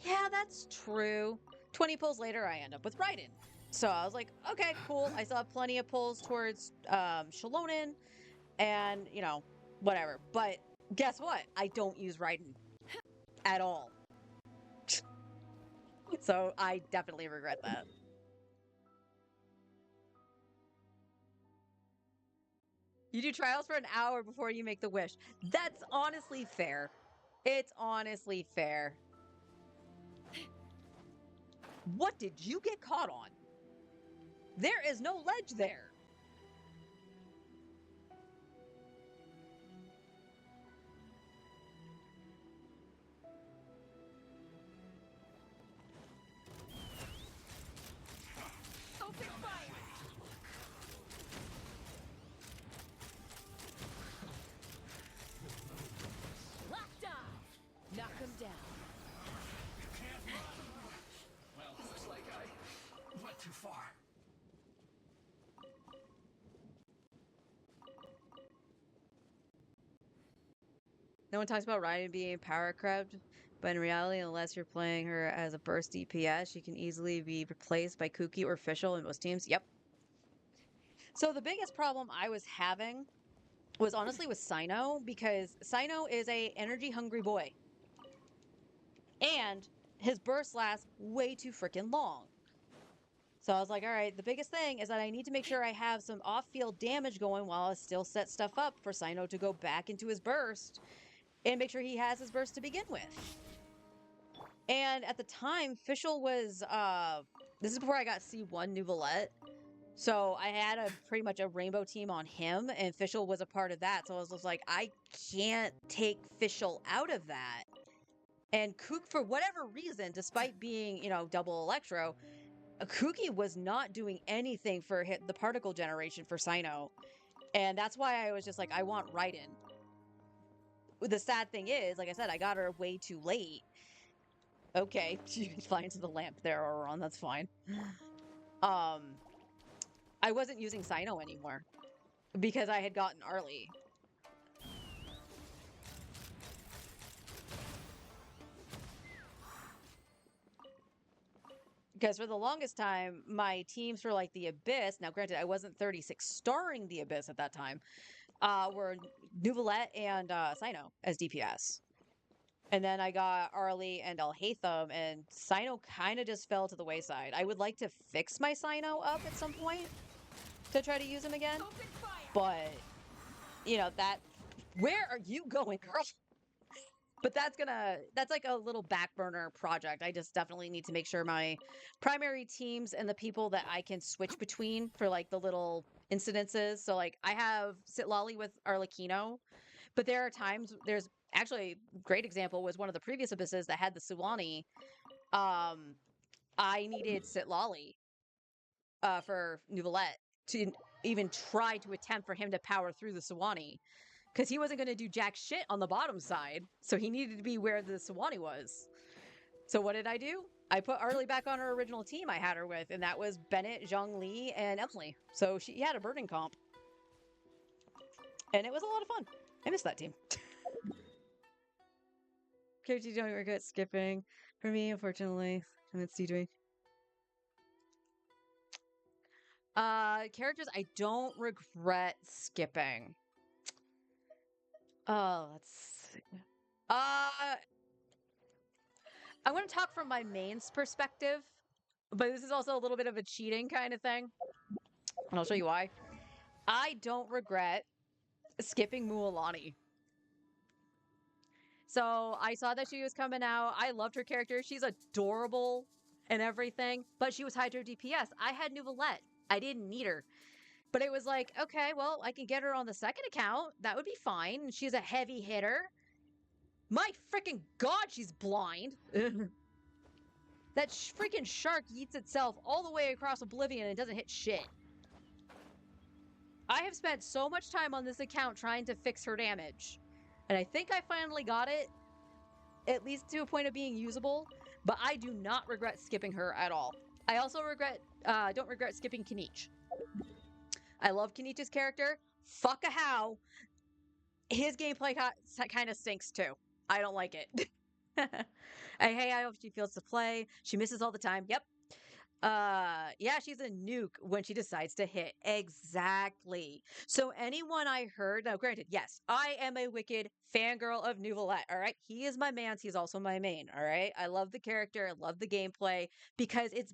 yeah, that's true. 20 pulls later, I end up with Raiden. So I was like, okay, cool. I still have plenty of pulls towards Shalonen and, you know, whatever. But guess what? I don't use Raiden at all. So I definitely regret that. You do trials for an hour before you make the wish. That's honestly fair. It's honestly fair. What did you get caught on? There is no ledge there. Open fire! Lockdown! Knock him down. Well, looks like I went too far. No one talks about Ryan being power crept, but in reality, unless you're playing her as a burst DPS, she can easily be replaced by Kuki or Fischl in most teams. Yep. So the biggest problem I was having was honestly with Sino, because Sino is a energy hungry boy. And his burst lasts way too freaking long. So I was like, all right, the biggest thing is that I need to make sure I have some off-field damage going while I still set stuff up for Sino to go back into his burst and make sure he has his burst to begin with. And at the time, Fischl was, this is before I got C1 Nouvellette. So I had a pretty much a rainbow team on him, and Fischl was a part of that. So I was just like, I can't take Fischl out of that. And Kook, for whatever reason, despite being, you know, double electro, Kuki was not doing anything for the particle generation for Sino. And that's why I was just like, I want Raiden. The sad thing is, like I said, I got her way too late. Okay, she fly into the lamp there, Auron, that's fine. I wasn't using Sino anymore because I had gotten Arlie. Because for the longest time, my teams for like the Abyss, now granted, I wasn't 36 starring the Abyss at that time, were Nouvellette and Sino as DPS. And then I got Arlie and Alhaitham, and Sino kind of just fell to the wayside. I would like to fix my Sino up at some point to try to use him again. Open fire! But, you know, that... Where are you going, girl? But that's like a little back burner project. I just definitely need to make sure my primary teams and the people that I can switch between for like the little incidences. So like I have Sitlali with Arlecchino, but there are times there's actually a great example was one of the previous abysses that had the Suwani. I needed Sitlali for Nouvellette to even try to attempt for him to power through the Suwani. Because he wasn't going to do jack shit on the bottom side, so he needed to be where the Sawani was. So what did I do? I put Arlie back on her original team I had her with, and that was Bennett, Zhang Li, and Emily. So she had a burning comp. And it was a lot of fun. I missed that team. Characters you don't regret skipping. For me, unfortunately, and it's DJing. Characters I don't regret skipping. Oh, let's see. I'm going to talk from my main's perspective, but this is also a little bit of a cheating kind of thing. And I'll show you why. I don't regret skipping Mualani. So I saw that she was coming out. I loved her character. She's adorable and everything, but she was Hydro DPS. I had Nouvellette. I didn't need her. But it was like, okay, well, I can get her on the second account. That would be fine. She's a heavy hitter. My freaking god, she's blind. That freaking shark eats itself all the way across Oblivion and doesn't hit shit. I have spent so much time on this account trying to fix her damage. And I think I finally got it, at least to a point of being usable, but I do not regret skipping her at all. I also don't regret skipping Kinich. I love Kinich's character. Fuck a how. His gameplay kind of stinks too. I don't like it. Hey, I hope she feels to play. She misses all the time. Yep. Yeah, she's a nuke when she decides to hit. Exactly. So anyone I heard, now granted, yes, I am a wicked fangirl of Nouvellette, all right? He is my man, he's also my main, all right? I love the character, I love the gameplay because it's,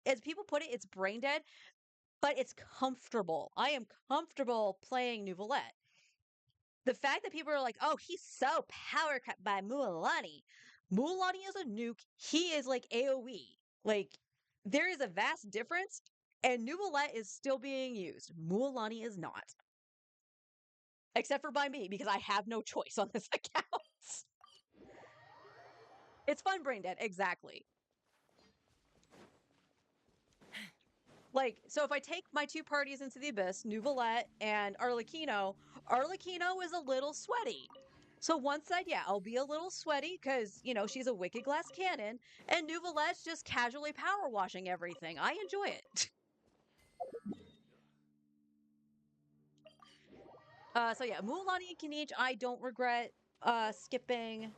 as people put it, it's brain dead, but it's comfortable. I am comfortable playing Nouvellette. The fact that people are like, oh, he's so power cut by Mualani. Mualani is a nuke. He is like AoE. Like, there is a vast difference, and Nouvellette is still being used. Mualani is not. Except for by me, because I have no choice on this account. It's fun brain dead, exactly. Like, so if I take my two parties into the abyss, Nouvellette and Arlecchino, Arlecchino is a little sweaty. So one side, yeah, I'll be a little sweaty because, you know, she's a wicked glass cannon, and Nouvellette's just casually power washing everything. I enjoy it. So yeah, Mulan and Kinich, I don't regret skipping.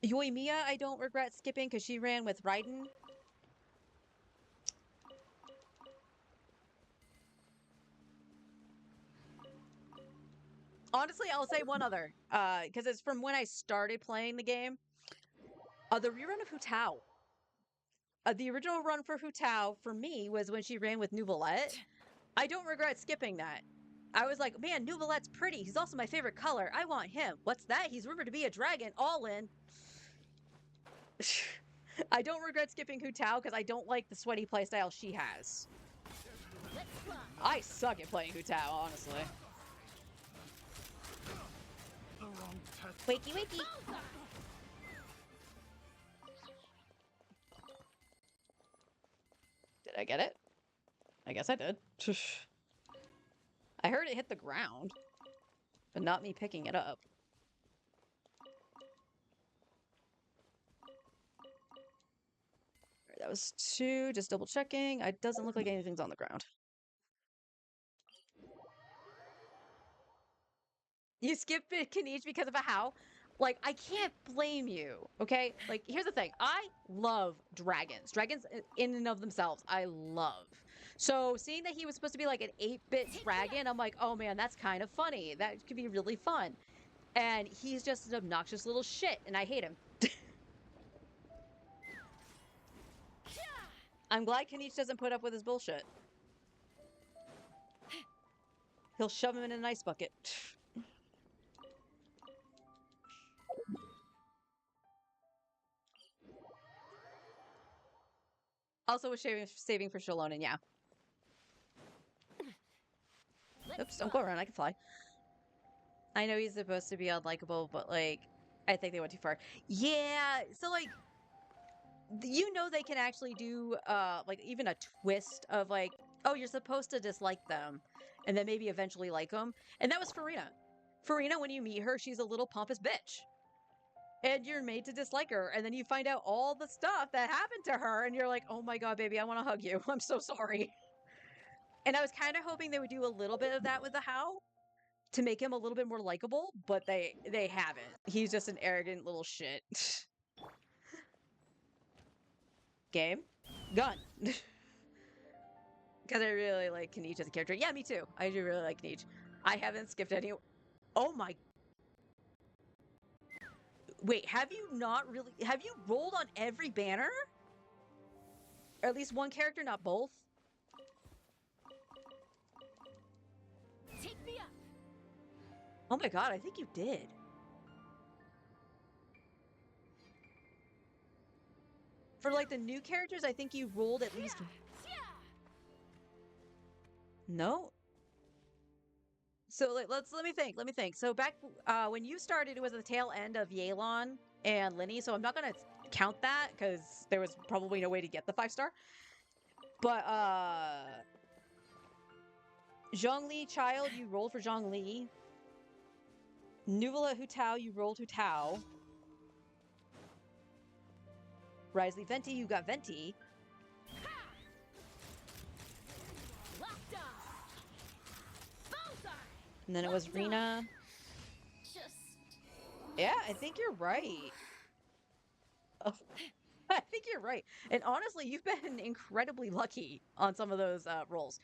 Yoimiya, I don't regret skipping because she ran with Raiden. Honestly, I'll say one other, because it's from when I started playing the game. The rerun of Hu Tao. The original run for Hu Tao for me was when she ran with Nouvellette. I don't regret skipping that. I was like, man, Nouvellette's pretty. He's also my favorite color. I want him. What's that? He's rumored to be a dragon. All in. I don't regret skipping Hu Tao because I don't like the sweaty playstyle she has. I suck at playing Hu Tao, honestly. Wakey, wakey. Did I get it? I guess I did. I heard it hit the ground, but not me picking it up. Right, that was 2, just double checking. It doesn't look like anything's on the ground. You skipped Kinich because of a how? Like, I can't blame you, okay? Like, here's the thing. I love dragons. Dragons in and of themselves, I love. So, seeing that he was supposed to be like an 8-bit dragon, I'm like, oh man, that's kind of funny. That could be really fun. And he's just an obnoxious little shit, and I hate him. I'm glad Kinich doesn't put up with his bullshit. He'll shove him in an ice bucket. Also was saving for Shallonen, yeah. Oops, don't go around, I can fly. I know he's supposed to be unlikable, but like, I think they went too far. Yeah, so like, you know they can actually do, like, even a twist of like, oh, you're supposed to dislike them, and then maybe eventually like them. And that was Farina. Farina, when you meet her, she's a little pompous bitch. And you're made to dislike her, and then you find out all the stuff that happened to her, and you're like, oh my god, baby, I want to hug you. I'm so sorry. And I was kind of hoping they would do a little bit of that with the How to make him a little bit more likable, but they haven't. He's just an arrogant little shit. Game? Gun. Because I really like Kinich as a character. Yeah, me too. I do really like Kinich. I haven't skipped any. Oh my. Wait, have you not really? Have you rolled on every banner? Or at least one character, not both? Take me up. Oh my god, I think you did. For like the new characters, I think you rolled at least. No. So like, let me think. So back when you started, it was the tail end of Yelan and Linny. So I'm not gonna count that because there was probably no way to get the 5-star. But Zhongli Child, you rolled for Zhongli. Nouvellette Hu Tao, you rolled Hu Tao. Risley Venti, you got Venti. And then it was Rena. Yeah, I think you're right. Oh. I think you're right. And honestly, you've been incredibly lucky on some of those rolls.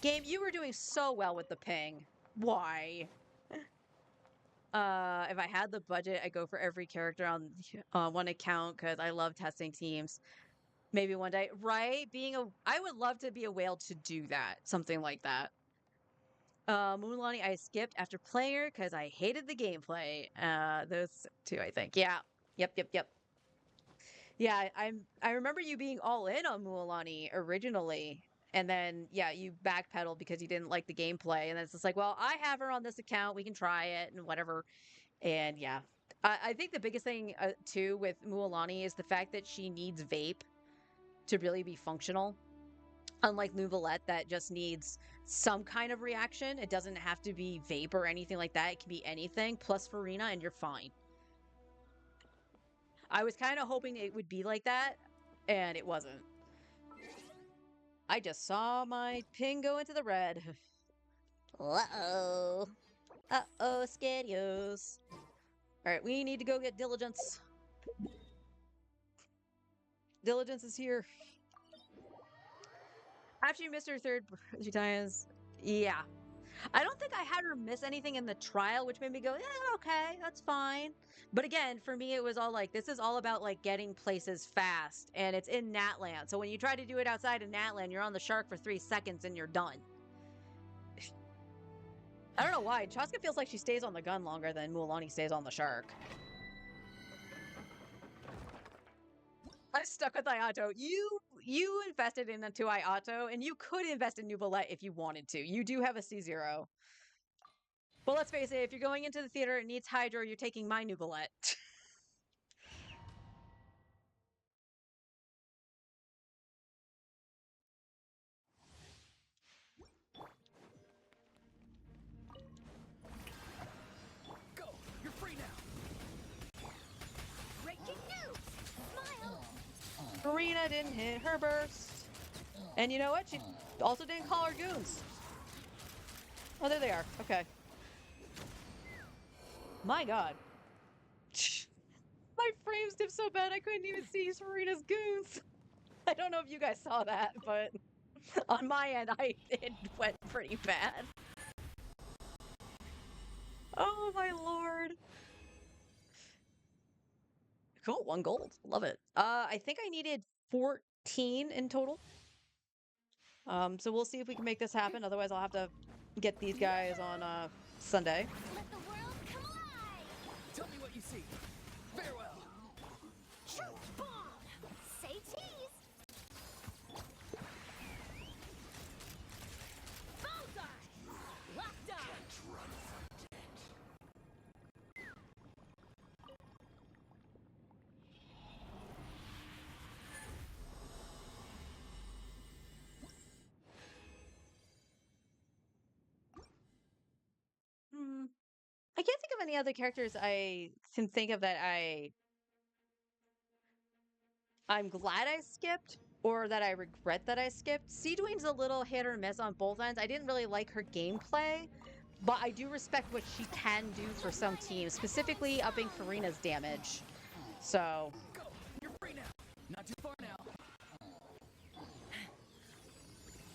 Game, you were doing so well with the ping. Why? If I had the budget, I'd go for every character on one account because I love testing teams. Maybe one day, right? I would love to be a whale to do that. Something like that. Mulan, I skipped after playing her because I hated the gameplay. Those two, I think. Yeah. Yep. Yeah, I remember you being all in on Mualani originally, and then yeah, you backpedaled because you didn't like the gameplay, and then it's just like, well, I have her on this account, we can try it and whatever. And yeah, I think the biggest thing too with Mualani is the fact that she needs vape to really be functional. Unlike Nuvolette, that just needs some kind of reaction. It doesn't have to be vape or anything like that. It can be anything plus Farina, and you're fine. I was kind of hoping it would be like that, and it wasn't. I just saw my ping go into the red. Uh-oh. Uh-oh, Scadios. Alright, we need to go get Diligence. Diligence is here. After you missed her third 3 times. Yeah. I don't think I had her miss anything in the trial, which made me go, yeah, okay, that's fine. But again, for me, it was all like, this is all about like getting places fast, and it's in Natland. So when you try to do it outside of Natland, you're on the shark for 3 seconds and you're done. I don't know why. Chaska feels like she stays on the gun longer than Mualani stays on the shark. I'm stuck with Iato. You invested into Iato, and you could invest in Nuvolette if you wanted to. You do have a C0. But let's face it, if you're going into the theater, it needs Hydro, you're taking my Nuvolette. Go! You're free now! Breaking news! Smile! Farina didn't hit her burst. And you know what? She also didn't call her goons. Oh, there they are. Okay. My god. My frames dipped so bad I couldn't even see Farina's goons. I don't know if you guys saw that, but on my end, it went pretty bad. Oh my lord. Cool, 1 gold. Love it. I think I needed 14 in total. So we'll see if we can make this happen. Otherwise, I'll have to get these guys on Sunday. Let the world come alive! Tell me what you see. Farewell! Truth bomb! Say cheese! Bullseye! Locked on! I can't think of any other characters I can think of that I'm glad I skipped or that I regret that I skipped. Seedwing's a little hit or miss on both ends. I didn't really like her gameplay, but I do respect what she can do for some teams, specifically upping Farina's damage. So, Go! You're free now! Not too far now!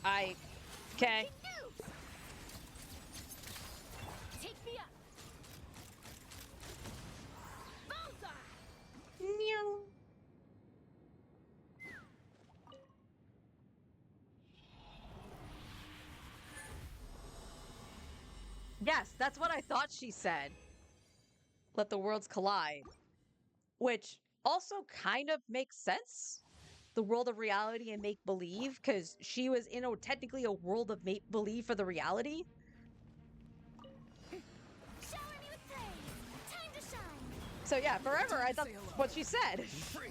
okay. News! Take me up! Bullseye! Meow. Yes, that's what I thought she said. Let the worlds collide. Which also kind of makes sense. The world of reality and make believe, because she was in technically a world of make believe for the reality. Shower me with praise! Time to shine! So yeah, forever Time I to thought say hello. what she said. Free!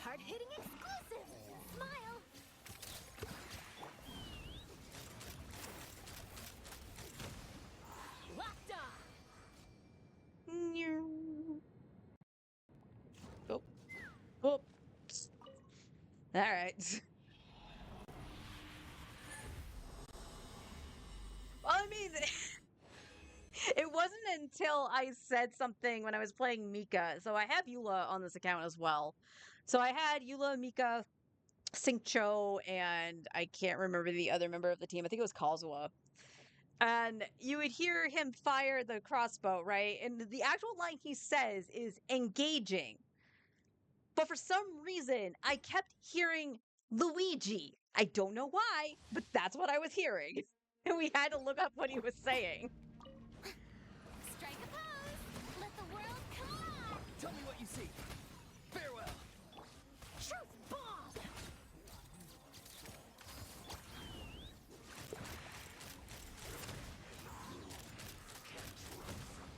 Hard-hitting exclusive! Smile! Locked on! Oh. Oops. All right. I mean, it wasn't until I said something when I was playing Mika. So I have Eula on this account as well. So I had Eula, Mika, Cho, and I can't remember the other member of the team. I think it was Kazuha. And you would hear him fire the crossbow, right? And the actual line he says is engaging. But for some reason, I kept hearing Luigi. I don't know why, but that's what I was hearing. And we had to look up what he was saying. Strike a pose. Let the world come alive. Tell me what you see. Farewell. Truth bomb.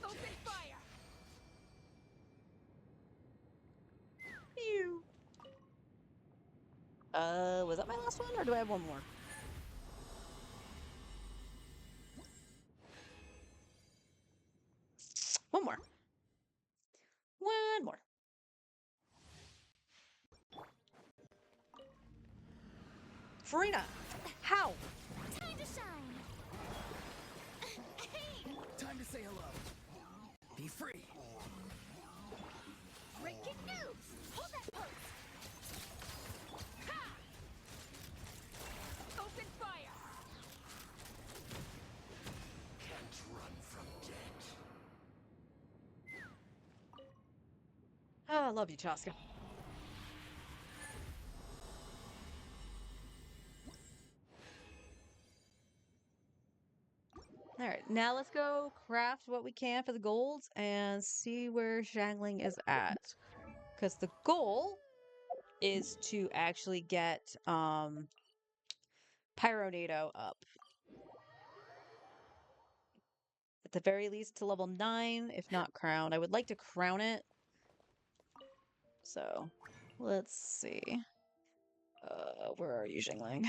Open fire. Phew. Was that my last one, or do I have one more? One more. One more. Farina, how? Time to shine. Hey, Time to say hello. Be free. breaking news. Hold that pose. Ha! Open fire. Can't run from death. Oh, I love you, Chaska. All right, now let's go craft what we can for the golds and see where Shangling is at. Because the goal is to actually get Pyronado up. At the very least to level 9, if not crowned. I would like to crown it. So, let's see. Where are you, Shangling?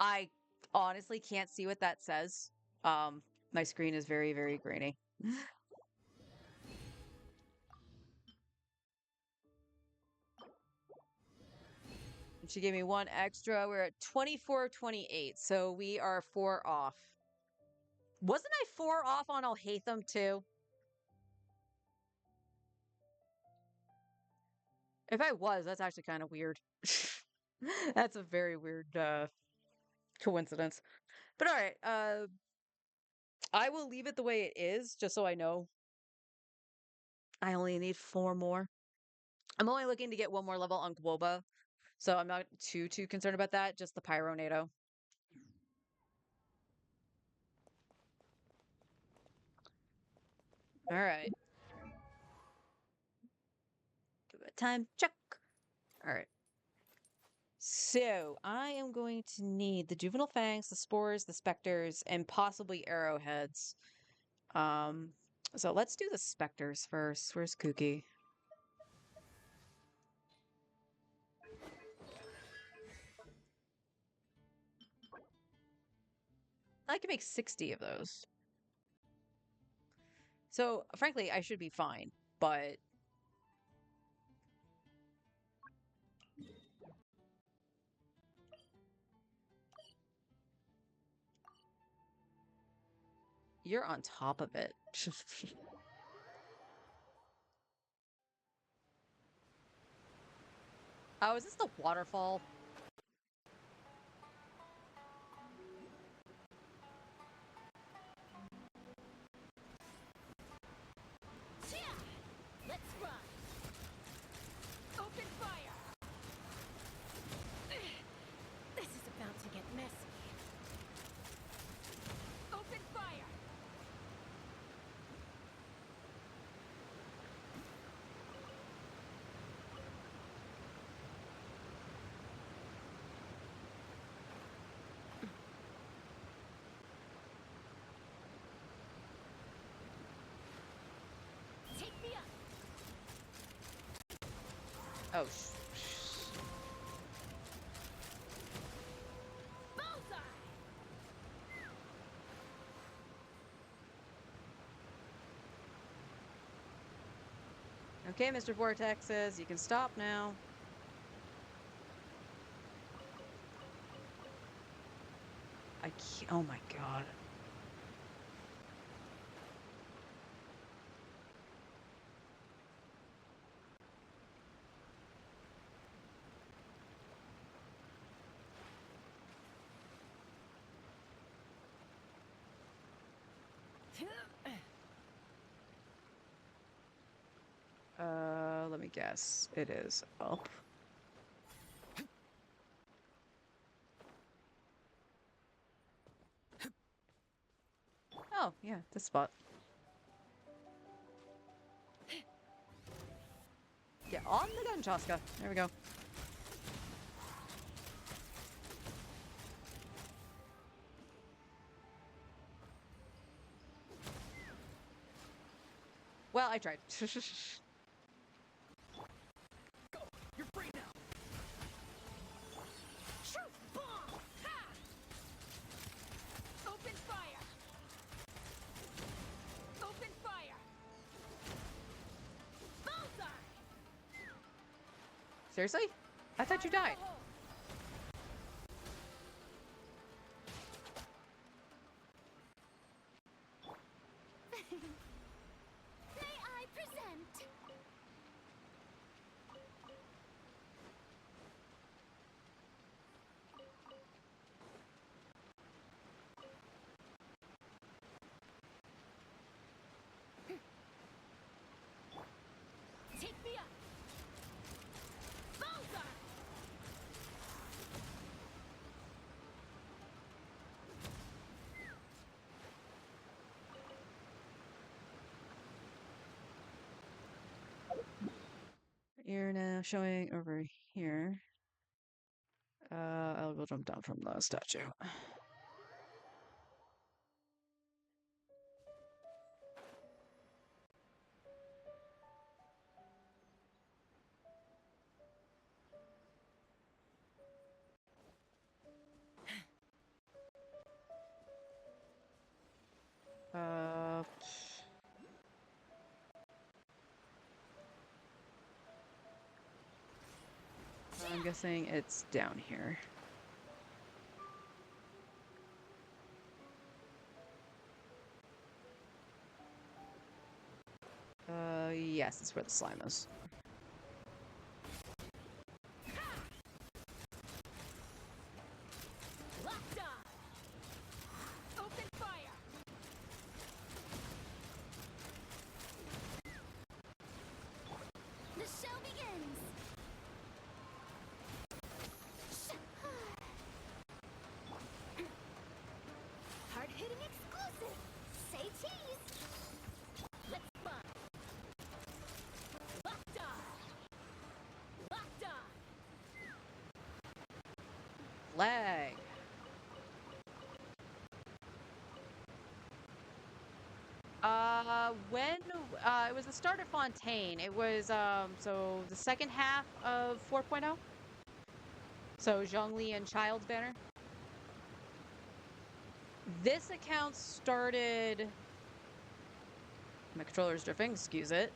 I honestly can't see what that says. My screen is very, very grainy. She gave me one extra. We're at 24-28, so we are 4 off. Wasn't I 4 off on Alhaitham too? If I was, that's actually kind of weird. That's a very weird coincidence. But all right, I will leave it the way it is, just so I know. I only need 4 more. I'm only looking to get 1 more level on Guoba, so I'm not too concerned about that. Just the Pyronado. All right. Give it time check. All right. So I am going to need the juvenile fangs, the spores, the specters, and possibly arrowheads. So let's do the specters first. Where's Kooky? I can make 60 of those. So frankly, I should be fine, but you're on top of it. Oh, is this the waterfall? Chia! Let's run. Open fire. This is about to get messy. Open fire. Take me up. Oh, Bullseye. okay, Mr. Vortexes, you can stop now. I can't. Oh my god. Let me guess. It is up. Oh, yeah, this spot. Yeah, on the gun, Chaska. There we go. Well, I tried. Go! You're free now! Truth bomb! Ha! Open fire! Open fire! Bullseye! Seriously? I thought you died. May I present? Take me up! Bullseye! You're now showing over here. I will jump down from the statue. Uh, I'm guessing it's down here. Yes, it's where the slime is. Locked on! Open fire! The show begins! Hard-hitting exclusive! Say cheese! Let's fun! Locked on! Locked on! Flag. When it was the start of Fontaine, it was so the second half of 4.0. So Zhongli and Child's banner. This account started. My controller's drifting. Excuse it.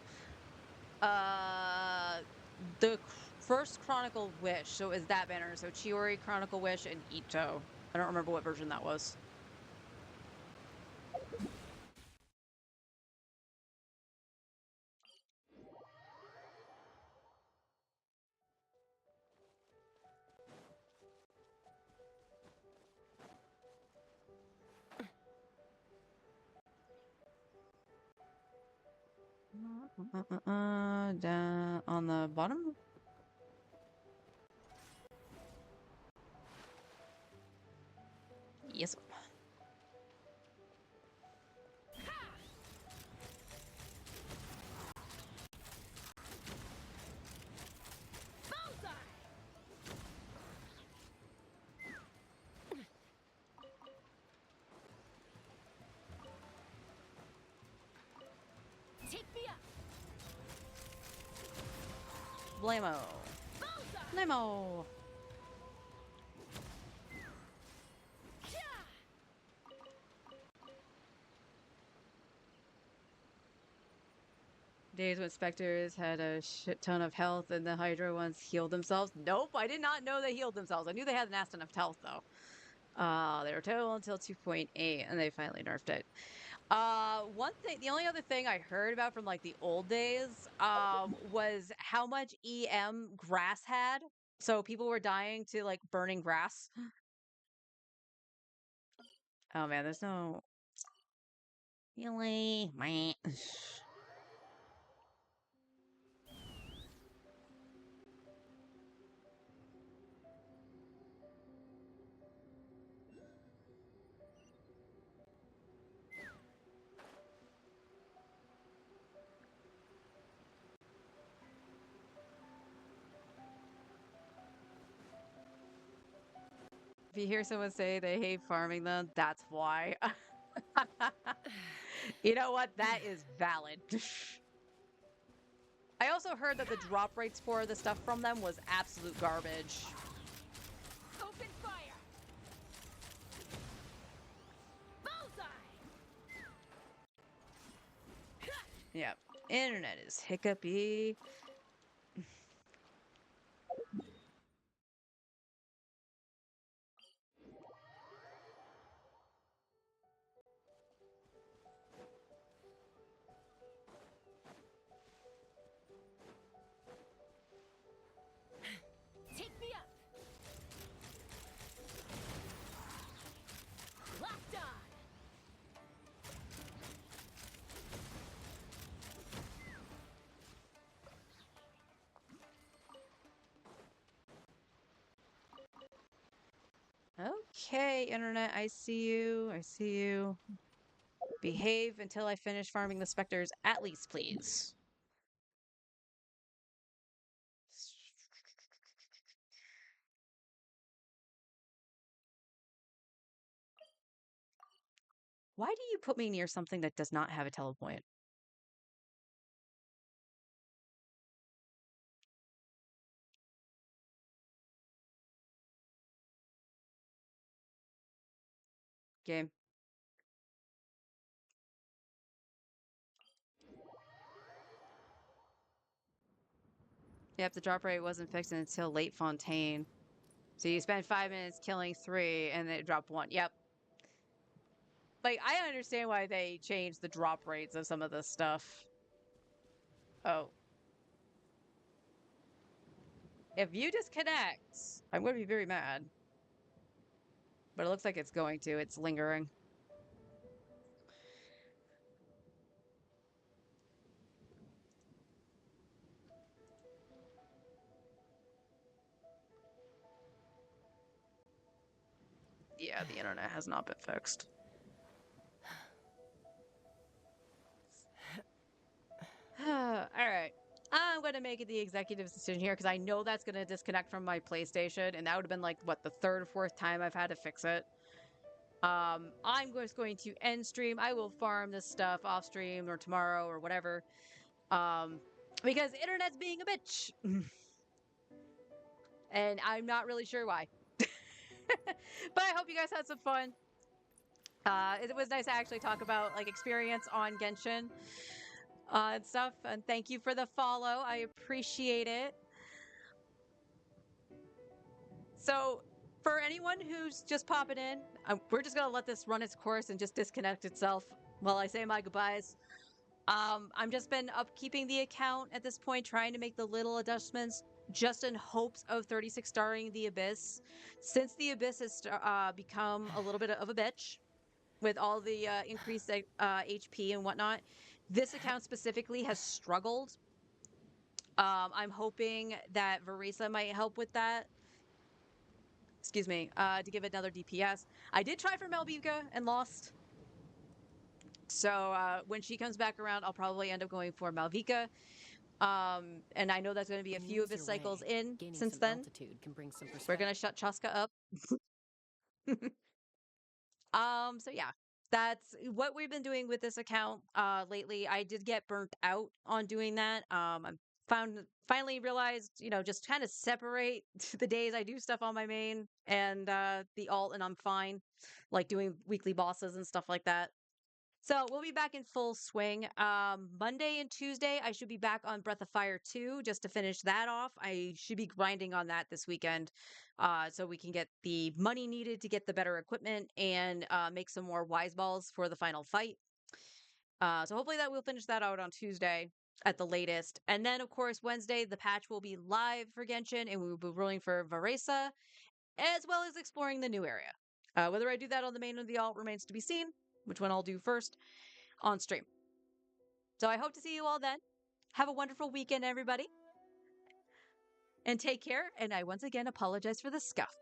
The first Chronicle Wish. So is that banner? So Chiori, Chronicle Wish, and Ito. I don't remember what version that was. Down on the bottom. Yes. Bullseye! Take me up! Blamo. Bullseye! Blamo. Days when specters had a shit ton of health and the Hydra ones healed themselves. Nope, I did not know they healed themselves. I knew they hadn't asked enough health though. They were total until 2.8, and they finally nerfed it. One thing, the only other thing I heard about from like the old days, was how much EM grass had. So people were dying to like burning grass. Oh man, there's no really. Meh. If you hear someone say they hate farming them, that's why. You know what? That is valid. I also heard that the drop rates for the stuff from them was absolute garbage. Open fire! Bullseye! Yeah. Internet is hiccupy. Take me up! Locked on! Okay, internet, I see you. I see you. Behave until I finish farming the specters, at least, please. Why do you put me near something that does not have a telepoint? Game. Yep, the drop rate wasn't fixed until late Fontaine. So you spent 5 minutes killing 3 and it dropped 1. Yep. Like, I understand why they changed the drop rates of some of this stuff. Oh. If you disconnect, I'm going to be very mad. But it looks like it's going to. It's lingering. Yeah, the internet has not been fixed. All right. I'm going to make it the executive's decision here because I know that's going to disconnect from my PlayStation, and that would have been like, what, the third or fourth time I've had to fix it. I'm just going to end stream. I will farm this stuff off stream or tomorrow or whatever. Because internet's being a bitch. And I'm not really sure why. But I hope you guys had some fun. It was nice to actually talk about like experience on Genshin and stuff. And thank you for the follow. I appreciate it. So, for anyone who's just popping in, we're just gonna let this run its course and just disconnect itself while I say my goodbyes. I'm just been upkeeping the account at this point, trying to make the little adjustments just in hopes of 36 starring the Abyss. Since the Abyss has become a little bit of a bitch with all the increased HP and whatnot, this account specifically has struggled. I'm hoping that Verisa might help with that. Excuse me, to give it another DPS. I did try for Melbuka and lost. So when she comes back around, I'll probably end up going for Malvika. And I know that's going to be a few of his cycles in since then. Altitude can bring some We're going to shut Chaska up. So yeah, that's what we've been doing with this account lately. I did get burnt out on doing that. I'm finally realized, just kind of separate the days I do stuff on my main and the alt, and I'm fine. Like doing weekly bosses and stuff like that. So we'll be back in full swing. Monday and Tuesday, I should be back on Breath of Fire 2 just to finish that off. I should be grinding on that this weekend, so we can get the money needed to get the better equipment and make some more wise balls for the final fight. So hopefully that we'll finish that out on Tuesday at the latest. And then, of course, Wednesday, the patch will be live for Genshin, and we will be rolling for Varesa, as well as exploring the new area. Whether I do that on the main or the alt remains to be seen, which one I'll do first on stream. So I hope to see you all then. Have a wonderful weekend, everybody. And take care. And I once again apologize for the scuff.